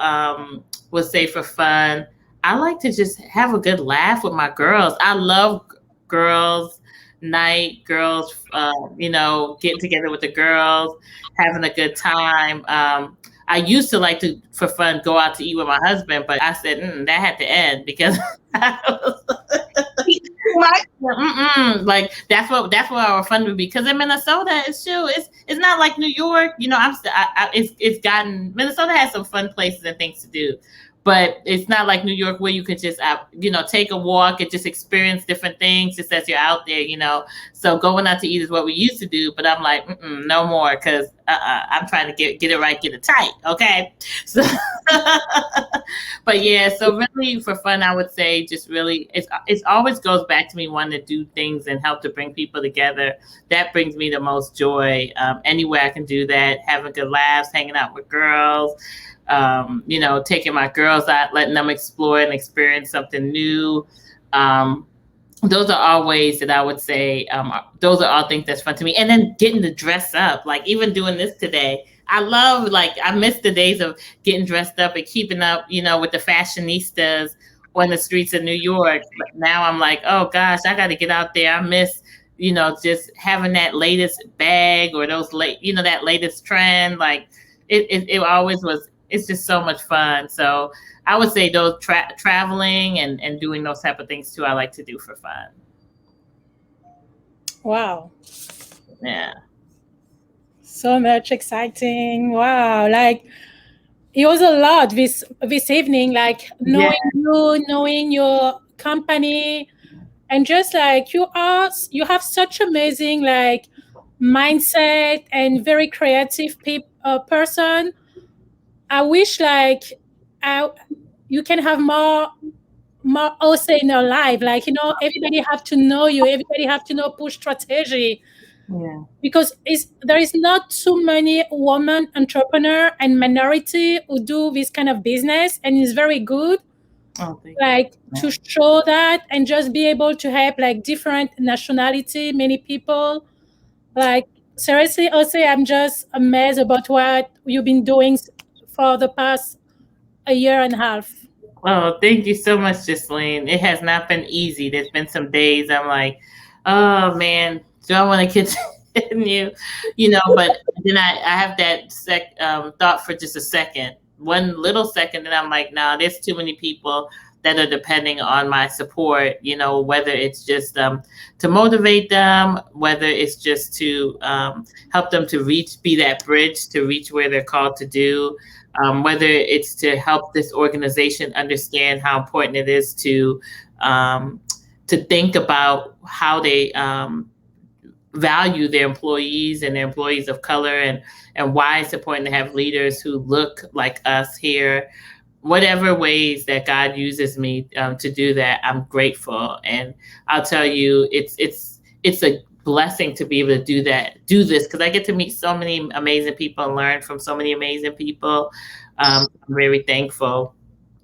would say for fun, I like to just have a good laugh with my girls. I love girls night, girls, getting together with the girls, having a good time. I used to like to, for fun, go out to eat with my husband, but I said that had to end because like that's what our fun would be. Because in Minnesota, it's not like New York. Minnesota has some fun places and things to do. But it's not like New York where you can just, take a walk and just experience different things just as you're out there, So going out to eat is what we used to do. But I'm like, no more, because I'm trying to get it right, get it tight. Okay. So, but yeah, so really for fun, I would say just really, it always goes back to me wanting to do things and help to bring people together. That brings me the most joy. Anywhere I can do that, having good laughs, hanging out with girls. Taking my girls out, letting them explore and experience something new. Those are all ways that I would say, those are all things that's fun to me. And then getting to dress up, like even doing this today. I miss the days of getting dressed up and keeping up, with the fashionistas on the streets of New York. But now I'm like, oh gosh, I got to get out there. I miss, just having that latest bag or that latest trend. Like it always was. It's just so much fun. So I would say those traveling and doing those type of things too, I like to do for fun. Wow. Yeah. So much exciting. Wow. Like it was a lot this evening, like knowing you, knowing your company, and just like you have such amazing like mindset and very creative person. I wish like you can have more also in your life. Like, everybody have to know you. Everybody have to know push strategy. Yeah. Because there is not too many women entrepreneur and minority who do this kind of business, and it's very good. To show that and just be able to help like different nationality, many people. Like seriously, also I'm just amazed about what you've been doing for the past a year and a half. Oh, thank you so much, Jasleen. It has not been easy. There's been some days I'm like, oh man, do I want to continue? But then I have that thought for just a second, one little second, and I'm like, nah, there's too many people that are depending on my support, whether it's just to motivate them, whether it's just to help them to be that bridge to reach where they're called to do. Whether it's to help this organization understand how important it is to think about how they value their employees and their employees of color, and why it's important to have leaders who look like us here. Whatever ways that God uses me to do that, I'm grateful. And I'll tell you, it's a blessing to be able to do this, because I get to meet so many amazing people and learn from so many amazing people. I'm very thankful.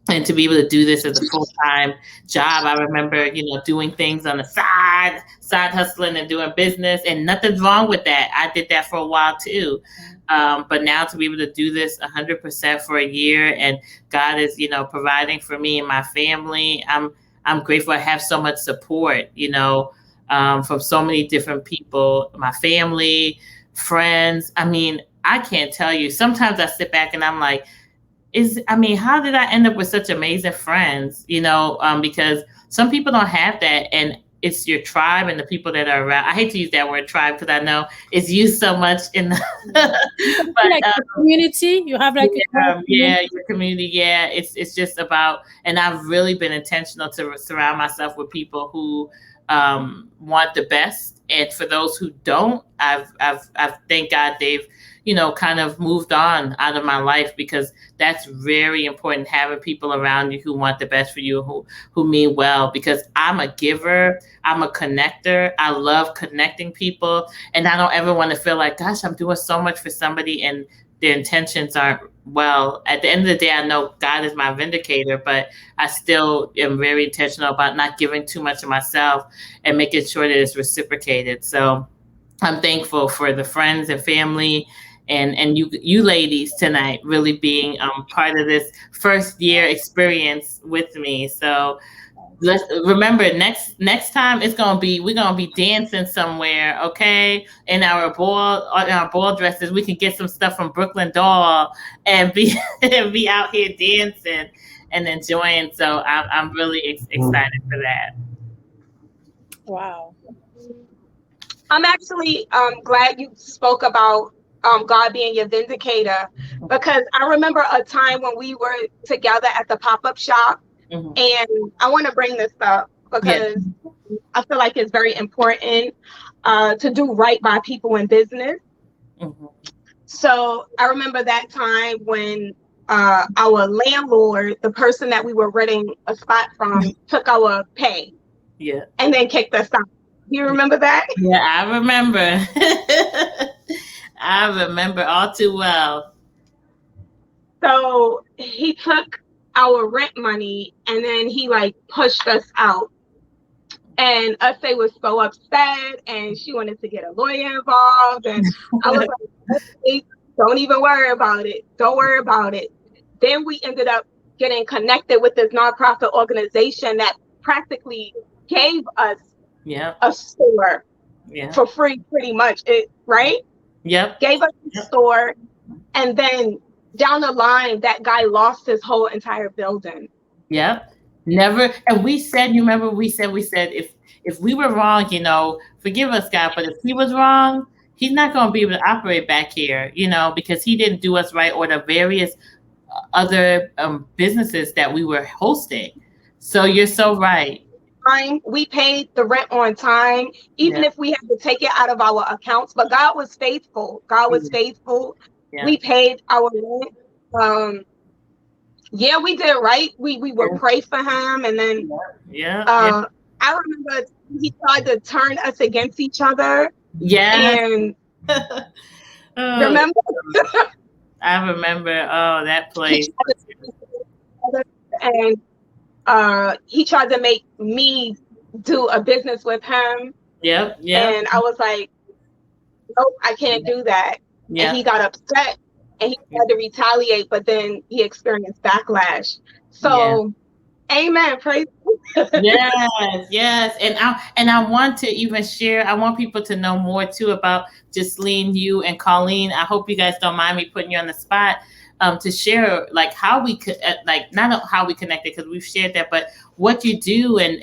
And to be able to do this as a full-time job, I remember, doing things on the side hustling and doing business, and nothing's wrong with that. I did that for a while too. But now to be able to do this 100% for a year, and God is, providing for me and my family. I'm grateful. I have so much support, from so many different people, my family, friends. I mean, I can't tell you. Sometimes I sit back and I'm like, how did I end up with such amazing friends? Because some people don't have that, and it's your tribe and the people that are around. I hate to use that word tribe because I know it's used so much in the but, like the community. You have like your community. Yeah, it's just about, and I've really been intentional to surround myself with people who want the best, and for those who don't, I've thank God they've kind of moved on out of my life, because that's very important, having people around you who want the best for you, who mean well, because I'm a giver, I'm a connector. I love connecting people, and I don't ever want to feel like, gosh, I'm doing so much for somebody and their intentions aren't well. At the end of the day, I know God is my vindicator, but I still am very intentional about not giving too much of myself and making sure that it's reciprocated. So I'm thankful for the friends and family and you ladies tonight really being part of this first year experience with me. So let's remember, next time we're gonna be dancing somewhere, okay? In our ball dresses. We can get some stuff from Brooklyn Doll and be out here dancing and enjoying. So I'm really excited for that. Wow. I'm actually glad you spoke about God being your vindicator, because I remember a time when we were together at the pop-up shop, and I want to bring this up because I feel like it's very important to do right by people in business. So I remember that time when our landlord, the person that we were renting a spot from, took our pay and then kicked us out. Do you remember that? Yeah, I remember. I remember all too well. So he took our rent money and then he pushed us out. And us, they was so upset, and she wanted to get a lawyer involved. And I was like, hey, don't even worry about it. Don't worry about it. Then we ended up getting connected with this nonprofit organization that practically gave us a store for free, pretty much. Right? Yep. Gave us a store, and then down the line, that guy lost his whole entire building. Yep. Never. And we said, you remember, we said if we were wrong, forgive us, God, but if he was wrong, he's not going to be able to operate back here, because he didn't do us right, or the various other businesses that we were hosting. So you're so right. We paid the rent on time, even if we had to take it out of our accounts. But God was faithful. God was faithful. Yeah. We paid our rent. We did right. We would pray for him, and then I remember he tried to turn us against each other. And remember? I remember. Oh, that place. And he tried to make me do a business with him. Yep. And I was like, nope, I can't do that. Yeah. And he got upset and he tried to retaliate, but then he experienced backlash. So, amen. Praise. Yes. And I want to even share. I want people to know more too about Jasleen, you and Colleen. I hope you guys don't mind me putting you on the spot. To share how we could not how we connected, because we've shared that, but what you do and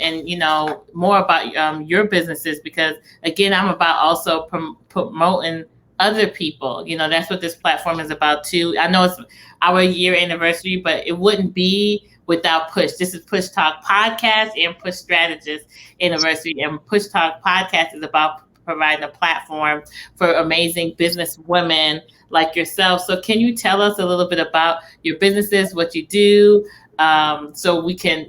more about your businesses, because again, I'm about also promoting other people. That's what this platform is about too. I know it's our year anniversary, but it wouldn't be without Push. This is Push Talk Podcast and Push Strategist anniversary, and Push Talk Podcast is about providing a platform for amazing business women like yourself. So can you tell us a little bit about your businesses, what you do, so we can,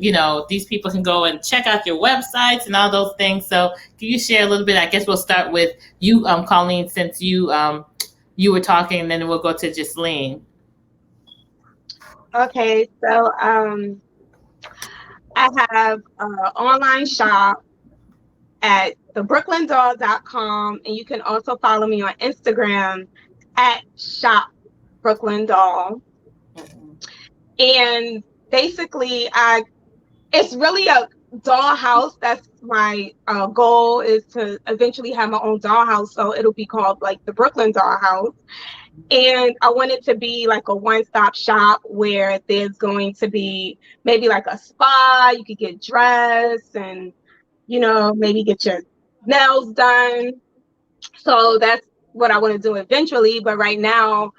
these people can go and check out your websites and all those things. So can you share a little bit? I guess we'll start with you, Colleen, since you were talking, and then we'll go to Jasleen. Okay, so I have an online shop at thebrooklyndoll.com, and you can also follow me on Instagram at shopbrooklyndoll. And basically, it's really a dollhouse. That's my goal, is to eventually have my own dollhouse. So it'll be called like the Brooklyn Dollhouse. And I want it to be like a one-stop shop where there's going to be maybe like a spa. You could get dressed and, maybe get your nails done. So that's what I want to do eventually. But right now,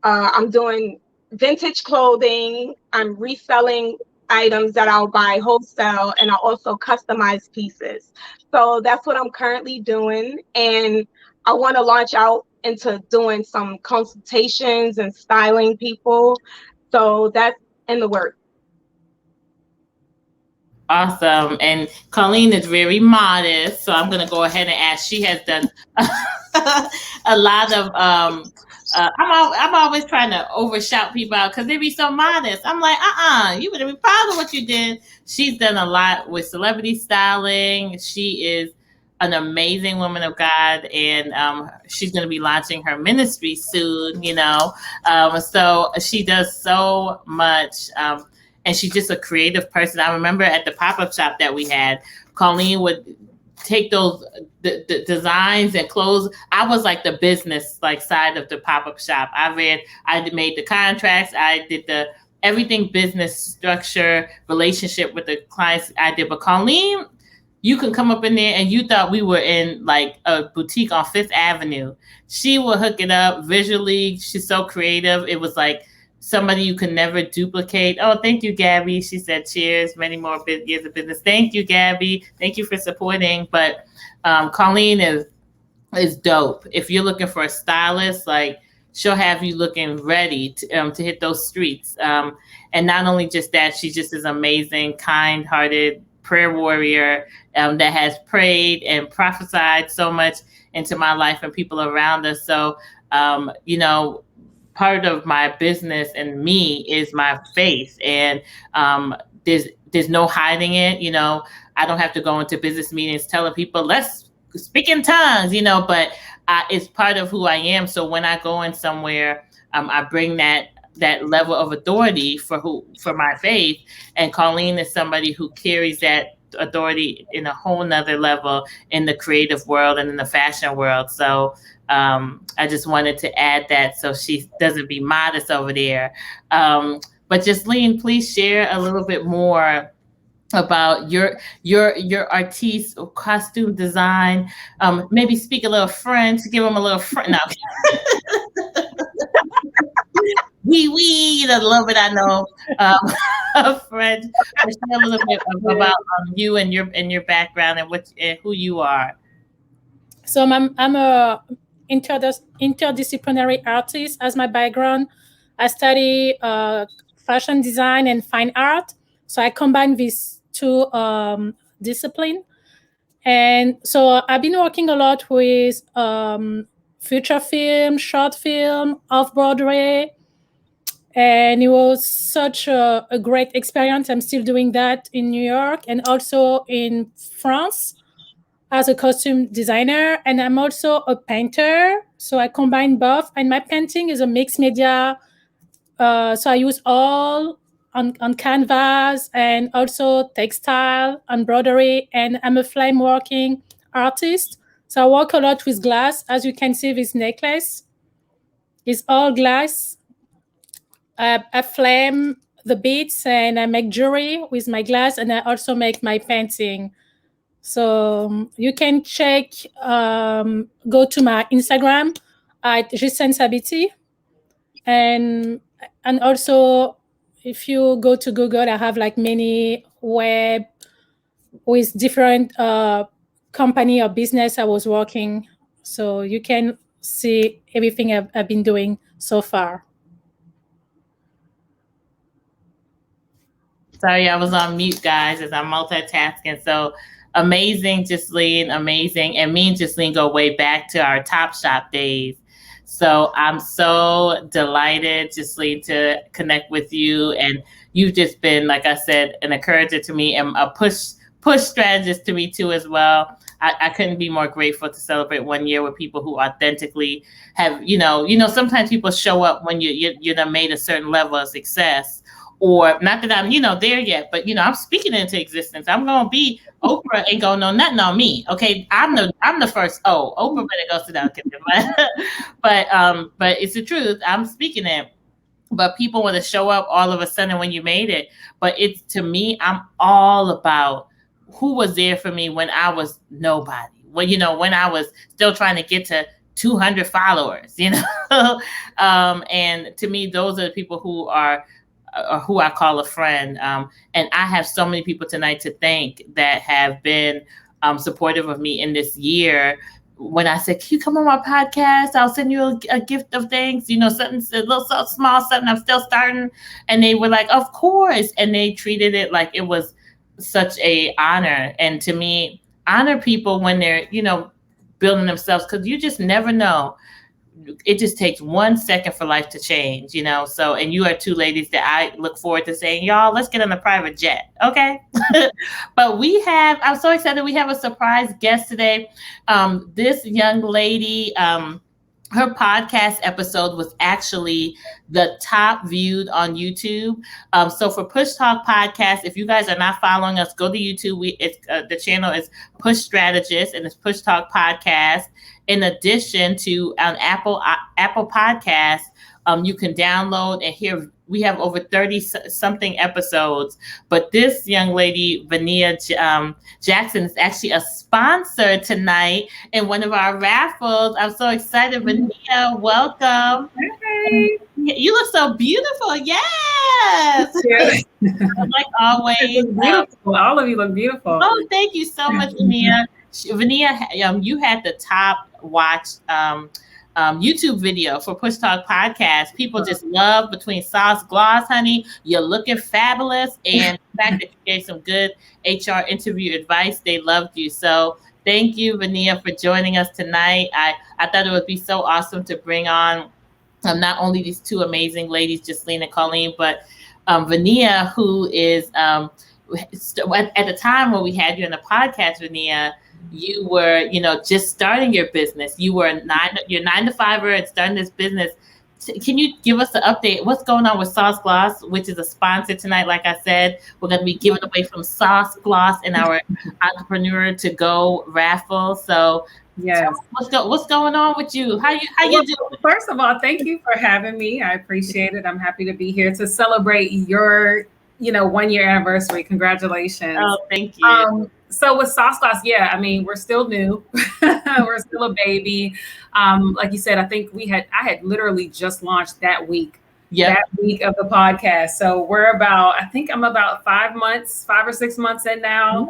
I'm doing vintage clothing. I'm reselling items that I'll buy wholesale, and I also customize pieces. So that's what I'm currently doing. And I want to launch out into doing some consultations and styling people. So that's in the works. Awesome. And Colleen is very modest, so I'm going to go ahead and ask. She has done a lot of I'm always trying to overshout people out because they be so modest. I'm like, you better be proud of what you did. She's done a lot with celebrity styling. She is an amazing woman of God, and she's going to be launching her ministry soon, so she does so much, and she's just a creative person. I remember at the pop-up shop that we had, Colleen would take those the designs and clothes. I was like the business side of the pop-up shop. I made the contracts. I did everything business structure, relationship with the clients I did. But Colleen, you can come up in there and you thought we were in like a boutique on Fifth Avenue. She will hook it up visually. She's so creative. It was like somebody you can never duplicate. Oh, thank you, Gabby. She said, cheers, many more years of business. Thank you, Gabby. Thank you for supporting. But Colleen is dope. If you're looking for a stylist, she'll have you looking ready to hit those streets. And not only just that, she just is amazing, kind-hearted prayer warrior that has prayed and prophesied so much into my life and people around us. So, part of my business and me is my faith, and there's no hiding it. I don't have to go into business meetings telling people let's speak in tongues, but it's part of who I am. So when I go in somewhere, I bring that level of authority for my faith, and Colleen is somebody who carries that authority in a whole nother level in the creative world and in the fashion world. So I just wanted to add that so she doesn't be modest over there. But Jasleen, please share a little bit more about your artiste costume design. Maybe speak a little French, give them a little French. No. A little bit I know of French. Share a little bit about you and your background and who you are. So I'm a interdisciplinary artist as my background. I study fashion design and fine art. So I combine these two disciplines. And so I've been working a lot with feature film, short film, off-Broadway. And it was such a great experience. I'm still doing that in New York and also in France as a costume designer. And I'm also a painter. So I combine both. And my painting is a mixed media. So I use all on canvas and also textile, embroidery. And I'm a flame working artist. So I work a lot with glass. As you can see, this necklace is all glass. I flame the beads and I make jewelry with my glass, and I also make my painting. So you can check, go to my Instagram at Justine Sabiti. And also, if you go to Google, I have many web with different company or business I was working. So you can see everything I've been doing so far. Sorry, I was on mute, guys, as I'm multitasking. So amazing, Jasleen, amazing. And me and Jasleen go way back to our Top Shop days. So I'm so delighted, Jasleen, to connect with you. And you've just been, like I said, an encourager to me and a push strategist to me too as well. I couldn't be more grateful to celebrate 1 year with people who authentically have, sometimes people show up when you're made a certain level of success. Or not that I'm, there yet, but I'm speaking into existence. I'm gonna be Oprah ain't gonna know nothing on me. Okay, I'm the first. Oh, Oprah better go sit down. But it's the truth. I'm speaking it. But people want to show up all of a sudden when you made it. But it's, to me, I'm all about who was there for me when I was nobody. When I was still trying to get to 200 followers. And to me, those are the people who are. Who I call a friend. And I have so many people tonight to thank that have been supportive of me in this year. When I said, can you come on my podcast? I'll send you a gift of thanks, something a little so small, something I'm still starting. And they were like, of course. And they treated it like it was such a honor. And to me, honor people when they're, building themselves, because you just never know. It just takes 1 second for life to change, So, and you are two ladies that I look forward to saying, y'all, let's get on a private jet. Okay. But I'm so excited. We have a surprise guest today. This young lady, her podcast episode was actually the top viewed on YouTube. So for Push Talk Podcast, if you guys are not following us, go to YouTube. The channel is Push Strategist and it's Push Talk Podcast. In addition to on Apple Podcasts, you can download and hear. We have over 30 something episodes. But this young lady, Vania Jackson, is actually a sponsor tonight in one of our raffles. I'm so excited, Vania. Welcome. Hey. You look so beautiful. Yes. Like always. Beautiful. All of you look beautiful. Oh, thank you so much, Vania. Vania, you had the top watched YouTube video for Push Talk Podcast. People just love Between Sauce Gloss, honey. You're looking fabulous. And the fact that you gave some good HR interview advice, they loved you. So thank you, Vania, for joining us tonight. I thought it would be so awesome to bring on not only these two amazing ladies, Jasleen and Colleen, but Vania, who is at the time when we had you on the podcast, Vania, you were, just starting your business. You were you're 9-to-5er and starting this business. Can you give us an update? What's going on with Sauce Gloss, which is a sponsor tonight? Like I said, we're going to be giving away from Sauce Gloss in our Entrepreneur to Go raffle. So, yes, what's going on with you? How you doing? First of all, thank you for having me. I appreciate it. I'm happy to be here to celebrate your 1 year anniversary. Congratulations. Oh, thank you. So with Sauce Gloss, we're still new. We're still a baby. Like you said, I think I had literally just launched that week. Yeah. That week of the podcast. So I'm about 5 or 6 months in now.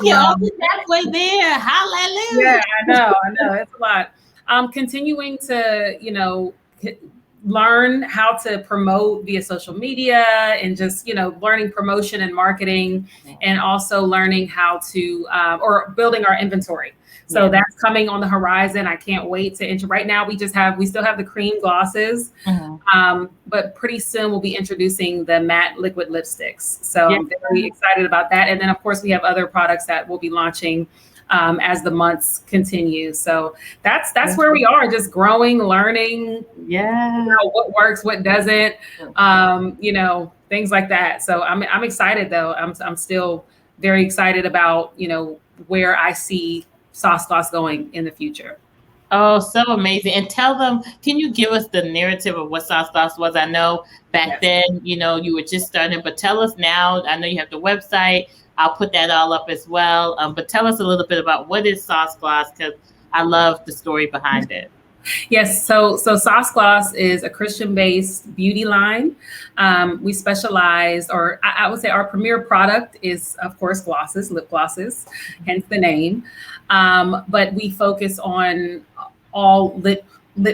You're halfway there. Hallelujah. Yeah, I know. It's a lot. Continuing to, learn how to promote via social media and just, learning promotion and marketing, and also learning how to, or building our inventory. So that's coming on the horizon. I can't wait to enter. Right now, we still have the cream glosses, but pretty soon we'll be introducing the matte liquid lipsticks. So I'm very excited about that. And then of course we have other products that we'll be launching as the months continue. So that's where we are, just growing, learning, what works, what doesn't, things like that. So I'm excited though. I'm still very excited about, where I see Sauce Gloss going in the future. Oh, so amazing. And tell them, can you give us the narrative of what Sauce Gloss was? I know back then, you were just starting, but tell us now. I know you have the website. I'll put that all up as well. But tell us a little bit about what is Sauce Gloss, because I love the story behind it. Yes. So Sauce Gloss is a Christian-based beauty line. We specialize, or I would say our premier product is, of course, glosses, lip glosses, hence the name. But we focus on all lip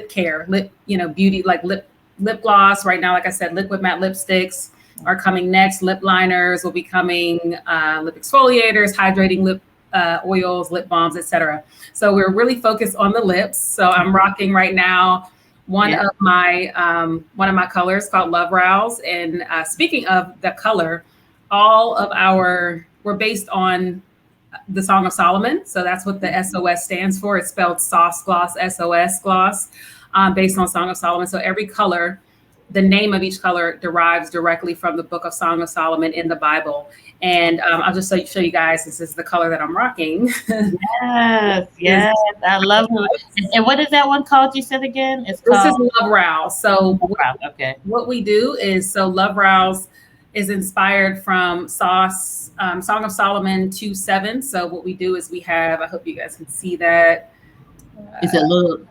care, beauty, like lip gloss. Right now, like I said, liquid matte lipsticks. are coming next. Lip liners will be coming, lip exfoliators, hydrating lip oils, lip balms, etc. So we're really focused on the lips. So I'm rocking right now one of my colors called Love Rouse. And speaking of the color, we're based on the Song of Solomon. So that's what the SOS stands for. It's spelled sauce gloss, SOS gloss, based on Song of Solomon. So every color, the name of each color derives directly from the book of Song of Solomon in the Bible. And I'll just show you guys, this is the color that I'm rocking. Yes, I love it. And what is that one called, you said again? This is Love Rouse. So okay. What we do is, Love Rouse is inspired from Song of Solomon 2:7. So what we do is we have, I hope you guys can see that. It's a little,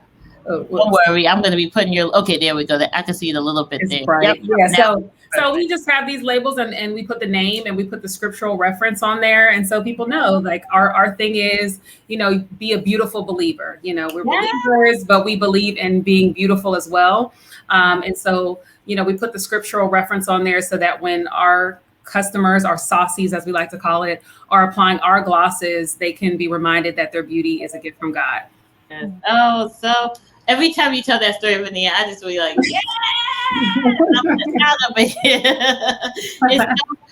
don't worry, I'm going to be putting okay, there we go. I can see it a little bit there. Right. Yep. Yeah. So we just have these labels and we put the name and we put the scriptural reference on there. And so people know, like, our thing is, be a beautiful believer. We're believers, but we believe in being beautiful as well. And so, we put the scriptural reference on there so that when our customers, our saucies, as we like to call it, are applying our glosses, they can be reminded that their beauty is a gift from God. Yes. Oh, so every time you tell that story, Vania, I just be like, yeah, I'm just out of it.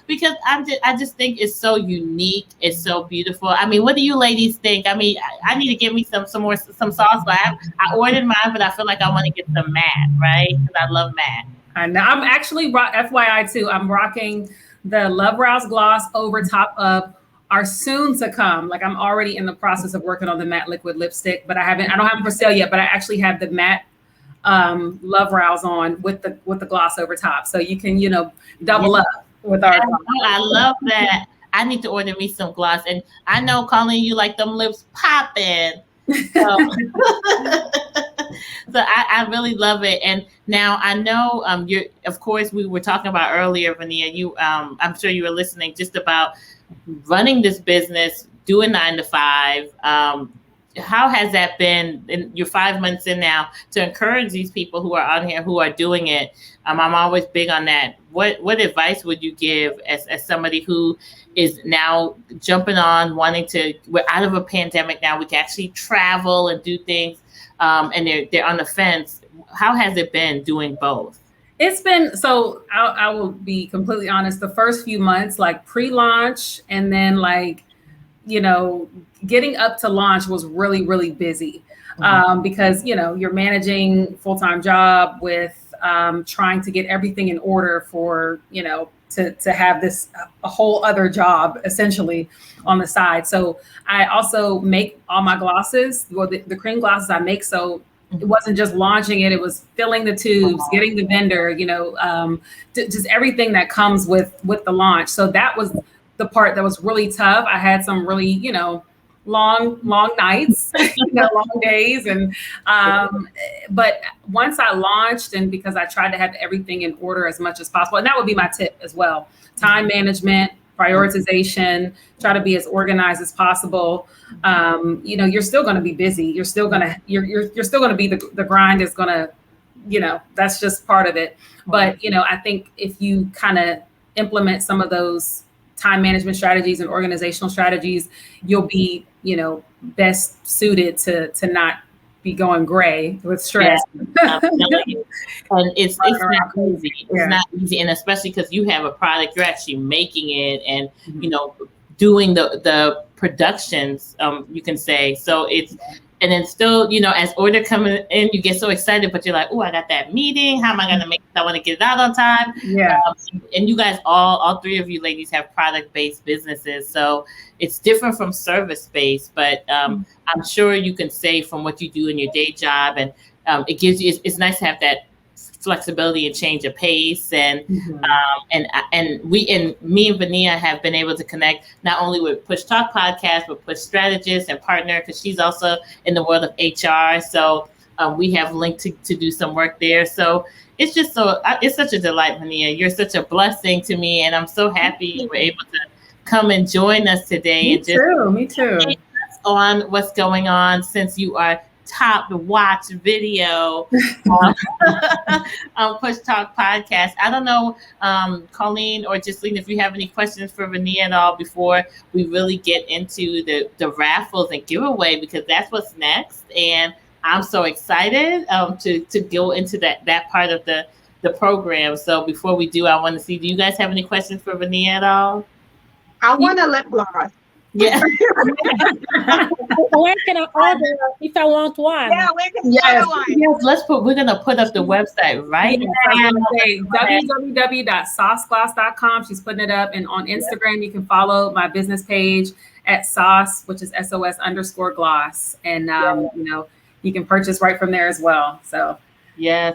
Because I just think it's so unique. It's so beautiful. I mean, what do you ladies think? I mean, I need to get me some sauce. But I ordered mine, but I feel like I want to get some matte, right? Because I love matte. I know. I'm actually, FYI too, I'm rocking the Love Rouse gloss over top of our soon to come. Like, I'm already in the process of working on the matte liquid lipstick, but I don't have them for sale yet, but I actually have the matte Love Rouse on with the gloss over top. So you can, double up with our. I love that. I need to order me some gloss. And I know, Colleen, you like them lips popping. So, so I really love it. And now I know of course, we were talking about earlier, Vania, I'm sure you were listening just about running this business, doing 9 to 5. How has that been in your 5 months in now to encourage these people who are on here who are doing it? I'm always big on that. What advice would you give as somebody who is now jumping on, we're out of a pandemic now, we can actually travel and do things, and they're on the fence. How has it been doing both? It's been, so I will be completely honest, the first few months, like pre-launch and then getting up to launch was really, really busy, because, you're managing full-time job with trying to get everything in order for, to have this a whole other job essentially on the side. So I also make all my glosses, the cream glosses I make. So it wasn't just launching it was filling the tubes, getting the vendor, just everything that comes with the launch. So that was the part that was really tough. I had some really, long nights, long days. And, but once I launched, and because I tried to have everything in order as much as possible, and that would be my tip as well, time management, prioritization, try to be as organized as possible. You're still going to be busy. You're still going to be the grind is going to, that's just part of it. But, I think if you kind of implement some of those time management strategies and organizational strategies, you'll be, best suited to not be going gray with stress. Yeah, and it's not easy. It's not easy, and especially because you have a product, you're actually making it, and doing the productions, you can say. So it's, and then still, as order coming in, you get so excited, but you're like, oh, I got that meeting. How am I going to make it? I want to get it out on time. Yeah. And you guys, all three of you ladies have product-based businesses. So it's different from service-based, but I'm sure you can say from what you do in your day job, and it gives you, it's nice to have that flexibility and change of pace, and me and Vania have been able to connect not only with Push Talk podcast, but Push Strategist and partner, because she's also in the world of HR. So we have linked to do some work there. So it's just it's such a delight, Vania. You're such a blessing to me, and I'm so happy you were able to come and join us today. Me too. On what's going on, since you are top watch video on Push Talk Podcast. I don't know, Colleen or Justine, if you have any questions for Vania at all before we really get into the raffles and giveaway, because that's what's next. And I'm so excited to go into that part of the program. So before we do, I want to see, do you guys have any questions for Vania at all? I want a lip gloss. Yeah. Where can I order if I want one? Yeah, where can I order one? Yes, we're gonna put up the website right now. www.saucegloss.com. She's putting it up, and on Instagram you can follow my business page at sauce, which is SOS_gloss, and you know, you can purchase right from there as well. So yes,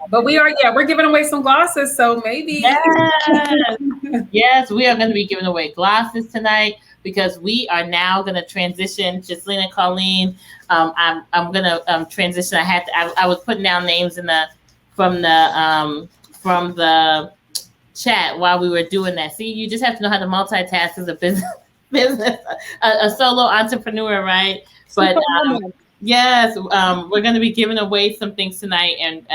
but we're giving away some glosses, so maybe yes, we are going to be giving away glosses tonight, because we are now going to transition. Justine and Colleen, I'm going to transition. I was putting down names from the chat while we were doing that. See, you just have to know how to multitask as a a solo entrepreneur, right? But yes, we're going to be giving away some things tonight, and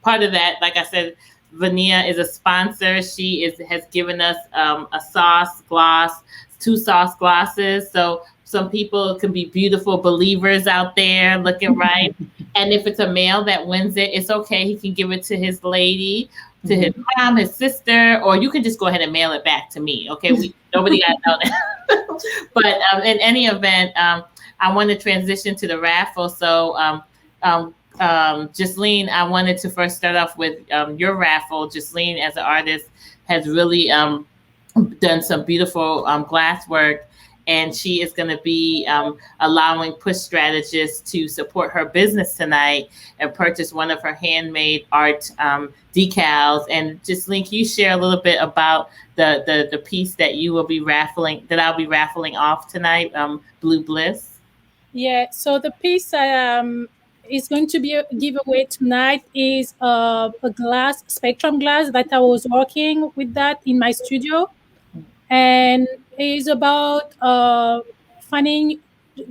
part of that, like I said, Vania is a sponsor. She has given us a sauce gloss, 2 sauce glosses. So some people can be beautiful believers out there looking right. And if it's a male that wins it, it's okay. He can give it to his lady, to his mom, his sister, or you can just go ahead and mail it back to me. Okay, nobody got to know that. But in any event, I want to transition to the raffle. So, Justine, I wanted to first start off with your raffle. Justine, as an artist, has really done some beautiful glass work, and she is going to be allowing Push Strategists to support her business tonight and purchase one of her handmade art decals. And Justine, can you share a little bit about the piece that you will be raffling, that I'll be raffling off tonight, Blue Bliss? Yeah, so the piece is going to be a giveaway tonight is a glass, Spectrum glass, that I was working with that in my studio. And it is about finding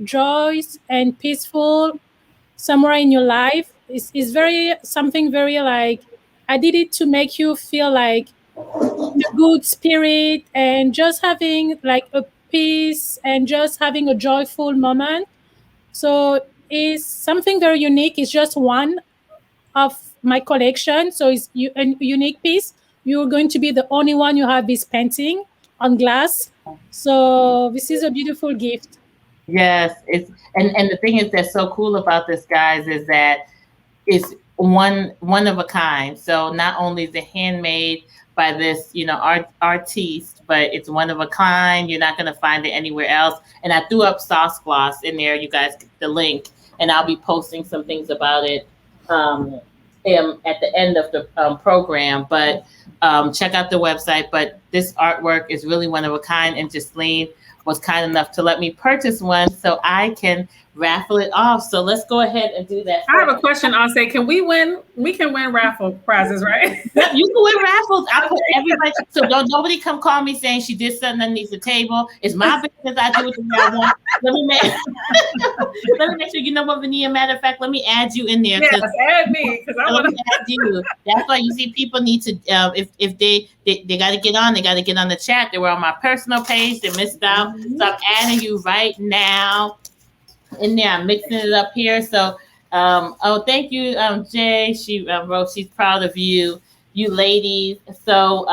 joys and peaceful somewhere in your life. It's something very like, I did it to make you feel like a good spirit and just having like a peace and just having a joyful moment. So it's something very unique. It's just one of my collection. So it's a unique piece. You're going to be the only one who have this painting on glass. So this is a beautiful gift. Yes, and the thing is that's so cool about this, guys, is that it's one of a kind. So not only is it handmade by this, artiste, but it's one of a kind. You're not going to find it anywhere else. And I threw up Sauce Gloss in there. You guys get the link, and I'll be posting some things about it at the end of the program. But check out the website. But this artwork is really one of a kind, and Justine was kind enough to let me purchase one so I can raffle it off. So let's go ahead and do that. I have a question. I'll say, can we win? We can win raffle prizes, right? Yeah, you can win raffles. I put everybody. So don't nobody come call me saying she did something underneath the table. It's my business. I do what I want. Let me make sure. You know what, Vania? Matter of fact, let me add you in there. Yes, add me, because I want to add you. That's why you see people need to. If they got to get on, they got to get on the chat. They were on my personal page. They missed out. So I'm adding you right now in there. I'm mixing it up here. So, thank you, Jay. She wrote she's proud of you ladies. So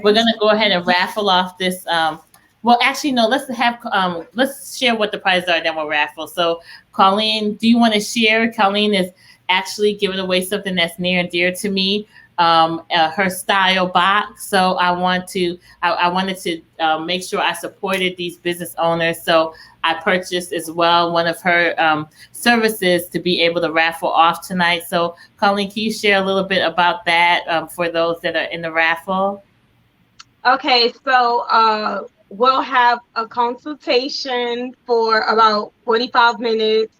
we're gonna go ahead and raffle off this. Well, actually, no. Let's share what the prizes are, then we'll raffle. So, Colleen, do you want to share? Colleen is actually giving away something that's near and dear to me. Her style box. So I wanted to make sure I supported these business owners. So I purchased as well one of her services to be able to raffle off tonight. So Colleen, can you share a little bit about that for those that are in the raffle? Okay, so we'll have a consultation for about 45 minutes,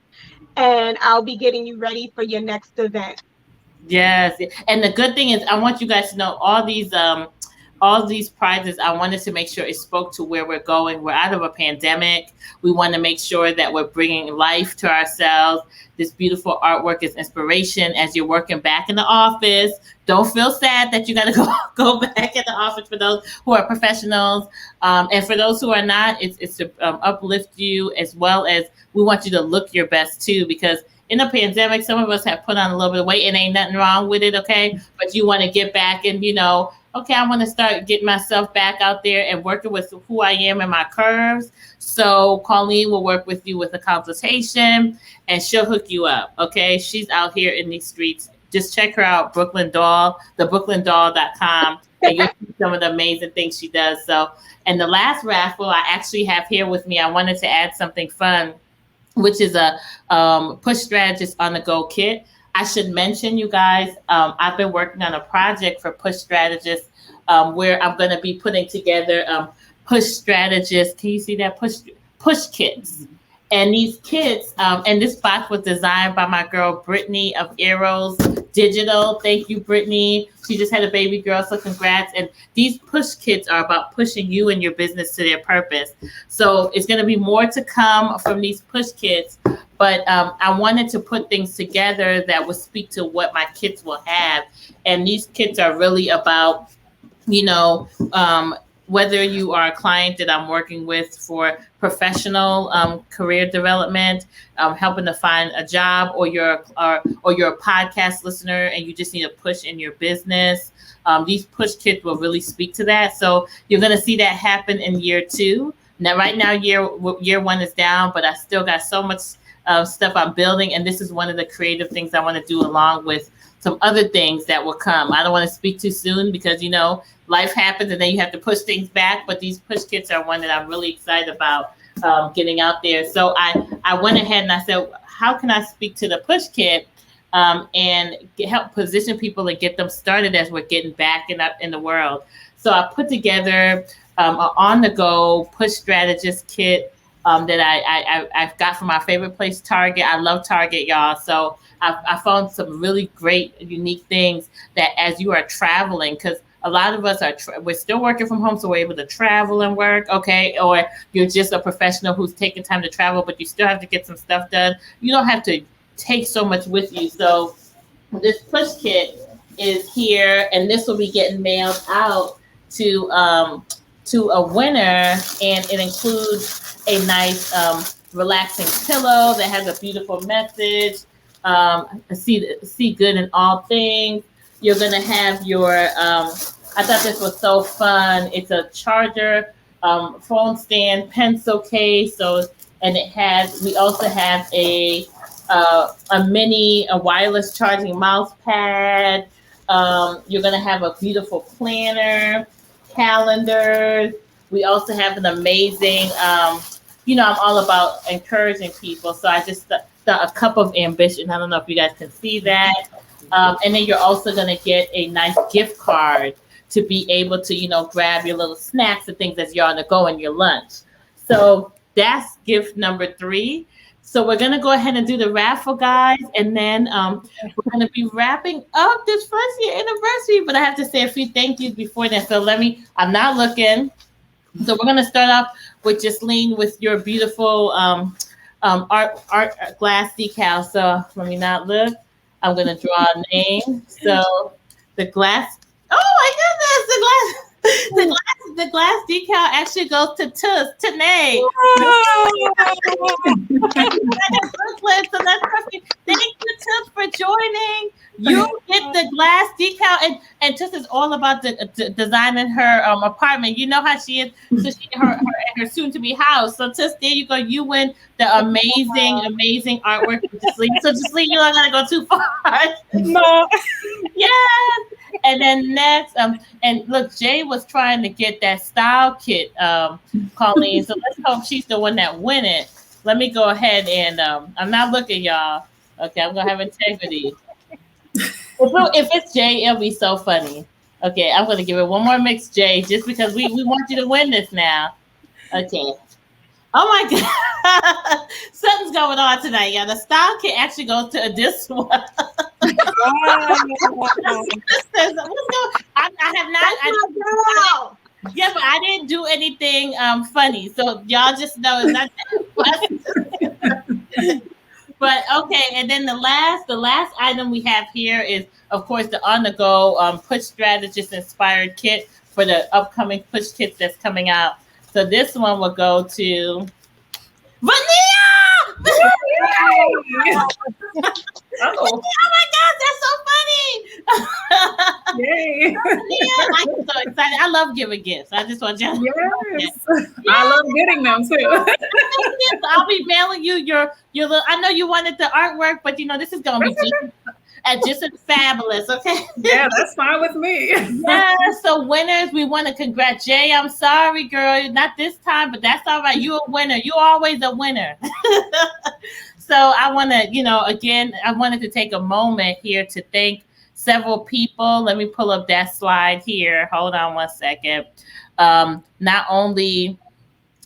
and I'll be getting you ready for your next event. Yes, and the good thing is, I want you guys to know all these all these prizes, I wanted to make sure it spoke to where we're going. We're out of a pandemic. We want to make sure that we're bringing life to ourselves. This beautiful artwork is inspiration as you're working back in the office. Don't feel sad that you got to go back in the office for those who are professionals. And for those who are not, it's to uplift you, as well as we want you to look your best too, because in a pandemic, some of us have put on a little bit of weight and ain't nothing wrong with it, okay? But you want to get back and, okay, I want to start getting myself back out there and working with who I am and my curves. So Colleen will work with you with a consultation and she'll hook you up, okay? She's out here in these streets. Just check her out, Brooklyn Doll, thebrooklyndoll.com, and you'll see some of the amazing things she does. So, and the last raffle I actually have here with me, I wanted to add something fun, which is a Push Strategist on the Go kit. I should mention, you guys, I've been working on a project for Push Strategists where I'm going to be putting together Push Strategists. Can you see that? Push kits. And these kits, and this box was designed by my girl, Brittany of Eros Digital. Thank you, Brittany. She just had a baby girl, so congrats. And these push kits are about pushing you and your business to their purpose. So it's going to be more to come from these push kits. But I wanted to put things together that would speak to what my kits will have. And these kits are really about, whether you are a client that I'm working with for professional career development, helping to find a job, or you're a podcast listener and you just need a push in your business. These push kits will really speak to that. So you're going to see that happen in year 2. Now, right now, year 1 is down, but I still got so much stuff I'm building. And this is one of the creative things I want to do along with some other things that will come. I don't want to speak too soon because, life happens and then you have to push things back. But these push kits are one that I'm really excited about getting out there. So I went ahead and I said, how can I speak to the push kit and help position people and get them started as we're getting back in the world? So I put together an on-the-go Push Strategist kit that I've got from my favorite place, Target. I love Target, y'all. So I found some really great, unique things that as you are traveling, because a lot of us we're still working from home, so we're able to travel and work, okay? Or you're just a professional who's taking time to travel, but you still have to get some stuff done. You don't have to take so much with you. So this push kit is here, and this will be getting mailed out to a winner, and it includes a nice relaxing pillow that has a beautiful message. See good in all things. You're gonna have your I thought this was so fun. It's a charger, phone stand, pencil case. And we also have a wireless charging mouse pad. You're gonna have a beautiful planner, calendars. We also have an amazing, I'm all about encouraging people. So I just thought a cup of ambition. I don't know if you guys can see that. And then you're also going to get a nice gift card to be able to, grab your little snacks and things as you're on the go in your lunch. So that's gift number 3. So we're going to go ahead and do the raffle, guys. And then we're going to be wrapping up this first year anniversary. But I have to say a few thank yous before that. So I'm not looking. So we're going to start off with Jasleen with your beautiful art glass decal. So let me not look. I'm going to draw a name. So the glass. Oh my goodness, the glass decal actually goes to Tanae. So that's perfect. Thank you, Tuss, for joining. You get the glass decal, and Tuss is all about the designing her apartment. You know how she is. So her soon-to-be house. So Tuss, there you go. You win the amazing artwork with Jasleen. So Jasleen, you're not gonna go too far. No. Yes. And then next, and look, Jay was trying to get that style kit, Colleen. So let's hope she's the one that win it. Let me go ahead and I'm not looking, y'all. Okay, I'm gonna have integrity. If it's Jay, it'll be so funny. Okay, I'm gonna give it one more mix, Jay, just because we want you to win this now. Okay. Oh my God, something's going on tonight, y'all. The style kit actually goes to this one. I have not. Yeah, but I didn't do anything funny, so y'all just know it's not that. But okay, and then the last item we have here is, of course, the on the go push strategist inspired kit for the upcoming push kits that's coming out. So this one will go to Vania. Oh my God, that's so funny! Yay! I'm so excited. I love giving gifts. I just want you. Yes, I love getting them too. I'll be mailing you your little. I know you wanted the artwork, but this is gonna be just as fabulous. Okay. Yeah, that's fine with me. Yeah. So winners, we want to congratulate Jay. I'm sorry, girl, not this time, but that's all right. You're a winner. You're always a winner. So I want to, again, I wanted to take a moment here to thank several people. Let me pull up that slide here. Hold on one second. Not only,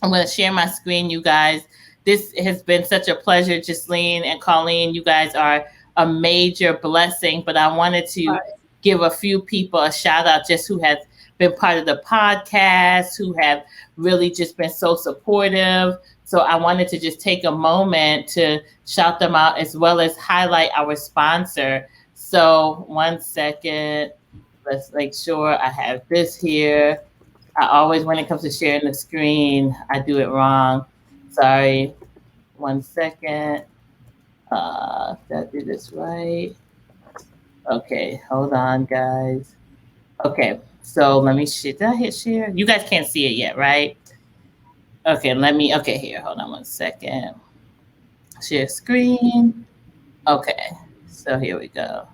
I'm going to share my screen, you guys. This has been such a pleasure, Jasleen and Colleen. You guys are a major blessing, but I wanted to give a few people a shout out just who have been part of the podcast, who have really just been so supportive. So I wanted to just take a moment to shout them out as well as highlight our sponsor. So one second, let's make sure I have this here. I always, when it comes to sharing the screen, I do it wrong. Sorry. One second. Did I do this right? Okay, hold on, guys. Okay, so let me did I hit share? You guys can't see it yet, right? Okay, okay, here, hold on one second. Share screen. Okay, so here we go.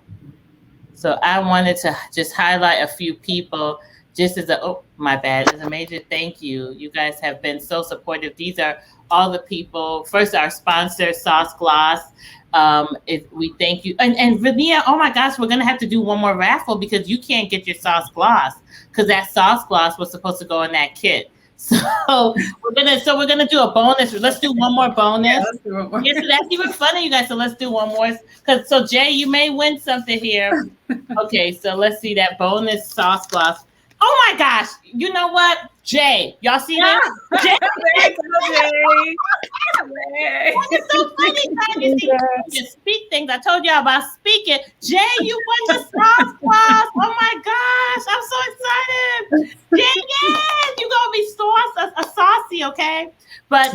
So I wanted to just highlight a few people just as my bad, as a major thank you. You guys have been so supportive. These are all the people. First, our sponsor, Sauce Gloss. We thank you. And Vania, oh my gosh, we're going to have to do one more raffle because you can't get your Sauce Gloss because that Sauce Gloss was supposed to go in that kit. So we're gonna do a bonus. Let's do one more bonus. Yeah, so that's even funny, you guys. So let's do one more. So Jay, you may win something here. Okay, so let's see that bonus Sauce Gloss. Oh my gosh! You know what, Jay? Y'all see that? Jay. It's so funny, guys. You speak things. I told y'all about speaking. Jay, you won the Sauce Gloss. Oh my gosh! I'm so excited. Jay, yes, you gonna be a saucy, okay? But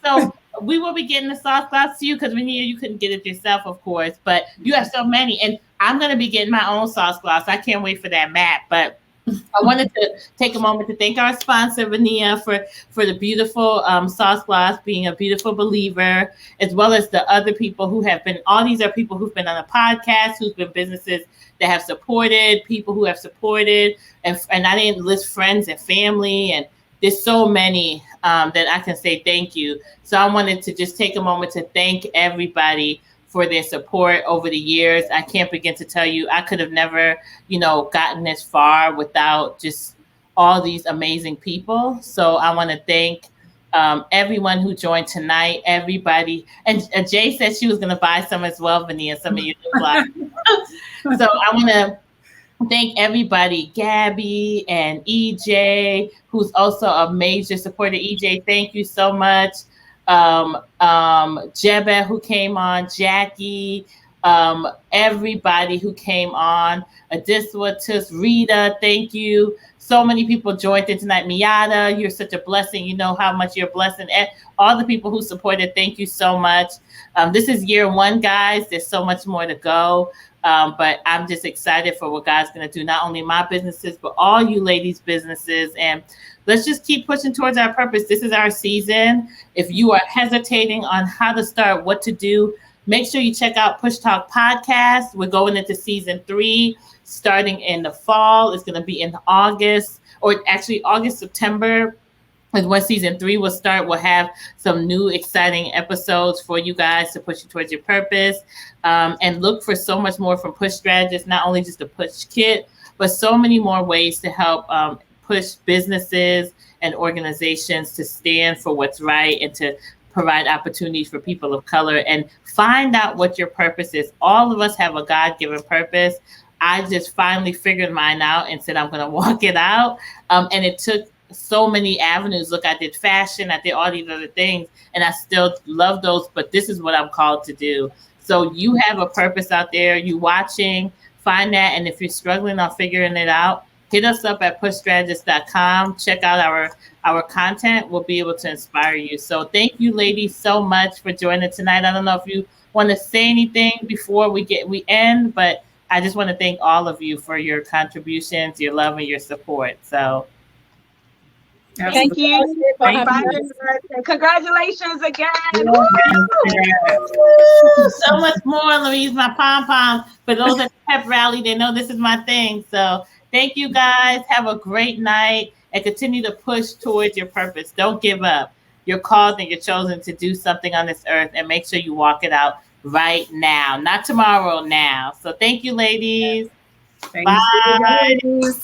so we will be getting the Sauce Gloss to you because we knew you couldn't get it yourself, of course. But you have so many, and I'm gonna be getting my own Sauce Gloss. I can't wait for that map, but. I wanted to take a moment to thank our sponsor, Vania, for the beautiful Sauce Gloss, being a beautiful believer, as well as the other people who have been, all these are people who've been on the podcast, who've been businesses that have supported, people who have supported, and I didn't list friends and family, and there's so many that I can say thank you. So I wanted to just take a moment to thank everybody for their support over the years. I can't begin to tell you, I could have never, gotten this far without just all these amazing people. So I want to thank everyone who joined tonight, everybody. And Jay said she was going to buy some as well, Vania, some of you. So I want to thank everybody, Gabby and EJ, who's also a major supporter. EJ, thank you so much. Jebe, who came on, Jackie, everybody who came on, Adiswa, Tus, Rita, thank you. So many people joined in tonight. Miata, you're such a blessing. You know how much you're a blessing. And all the people who supported, thank you so much. This is year one, guys. There's so much more to go. But I'm just excited for what God's going to do, not only my businesses, but all you ladies' businesses. And let's just keep pushing towards our purpose. This is our season. If you are hesitating on how to start, what to do, make sure you check out Push Talk Podcast. We're going into season 3, starting in the fall. It's going to be in August, or actually August, September. And when season 3 will start, we'll have some new exciting episodes for you guys to push you towards your purpose. And look for so much more from Push Strategists, not only just a push kit, but so many more ways to help push businesses and organizations to stand for what's right and to provide opportunities for people of color, and find out what your purpose is. All of us have a God-given purpose. I just finally figured mine out and said I'm going to walk it out. And it took so many avenues. Look, I did fashion, I did all these other things, and I still love those, but this is what I'm called to do. So you have a purpose out there, you watching, find that. And if you're struggling on figuring it out, hit us up at pushstrategist.com. Check out our content. We'll be able to inspire you. So thank you, ladies, so much for joining tonight. I don't know if you want to say anything before we end, but I just want to thank all of you for your contributions, your love, and your support. So thank you. Congratulations again. So much more. Let me use my pom-pom. For those at the pep rally, they know this is my thing. So thank you guys. Have a great night and continue to push towards your purpose. Don't give up. You're called and you're chosen to do something on this earth, and make sure you walk it out right now. Not tomorrow, now. So thank you, ladies. Thank Bye. you.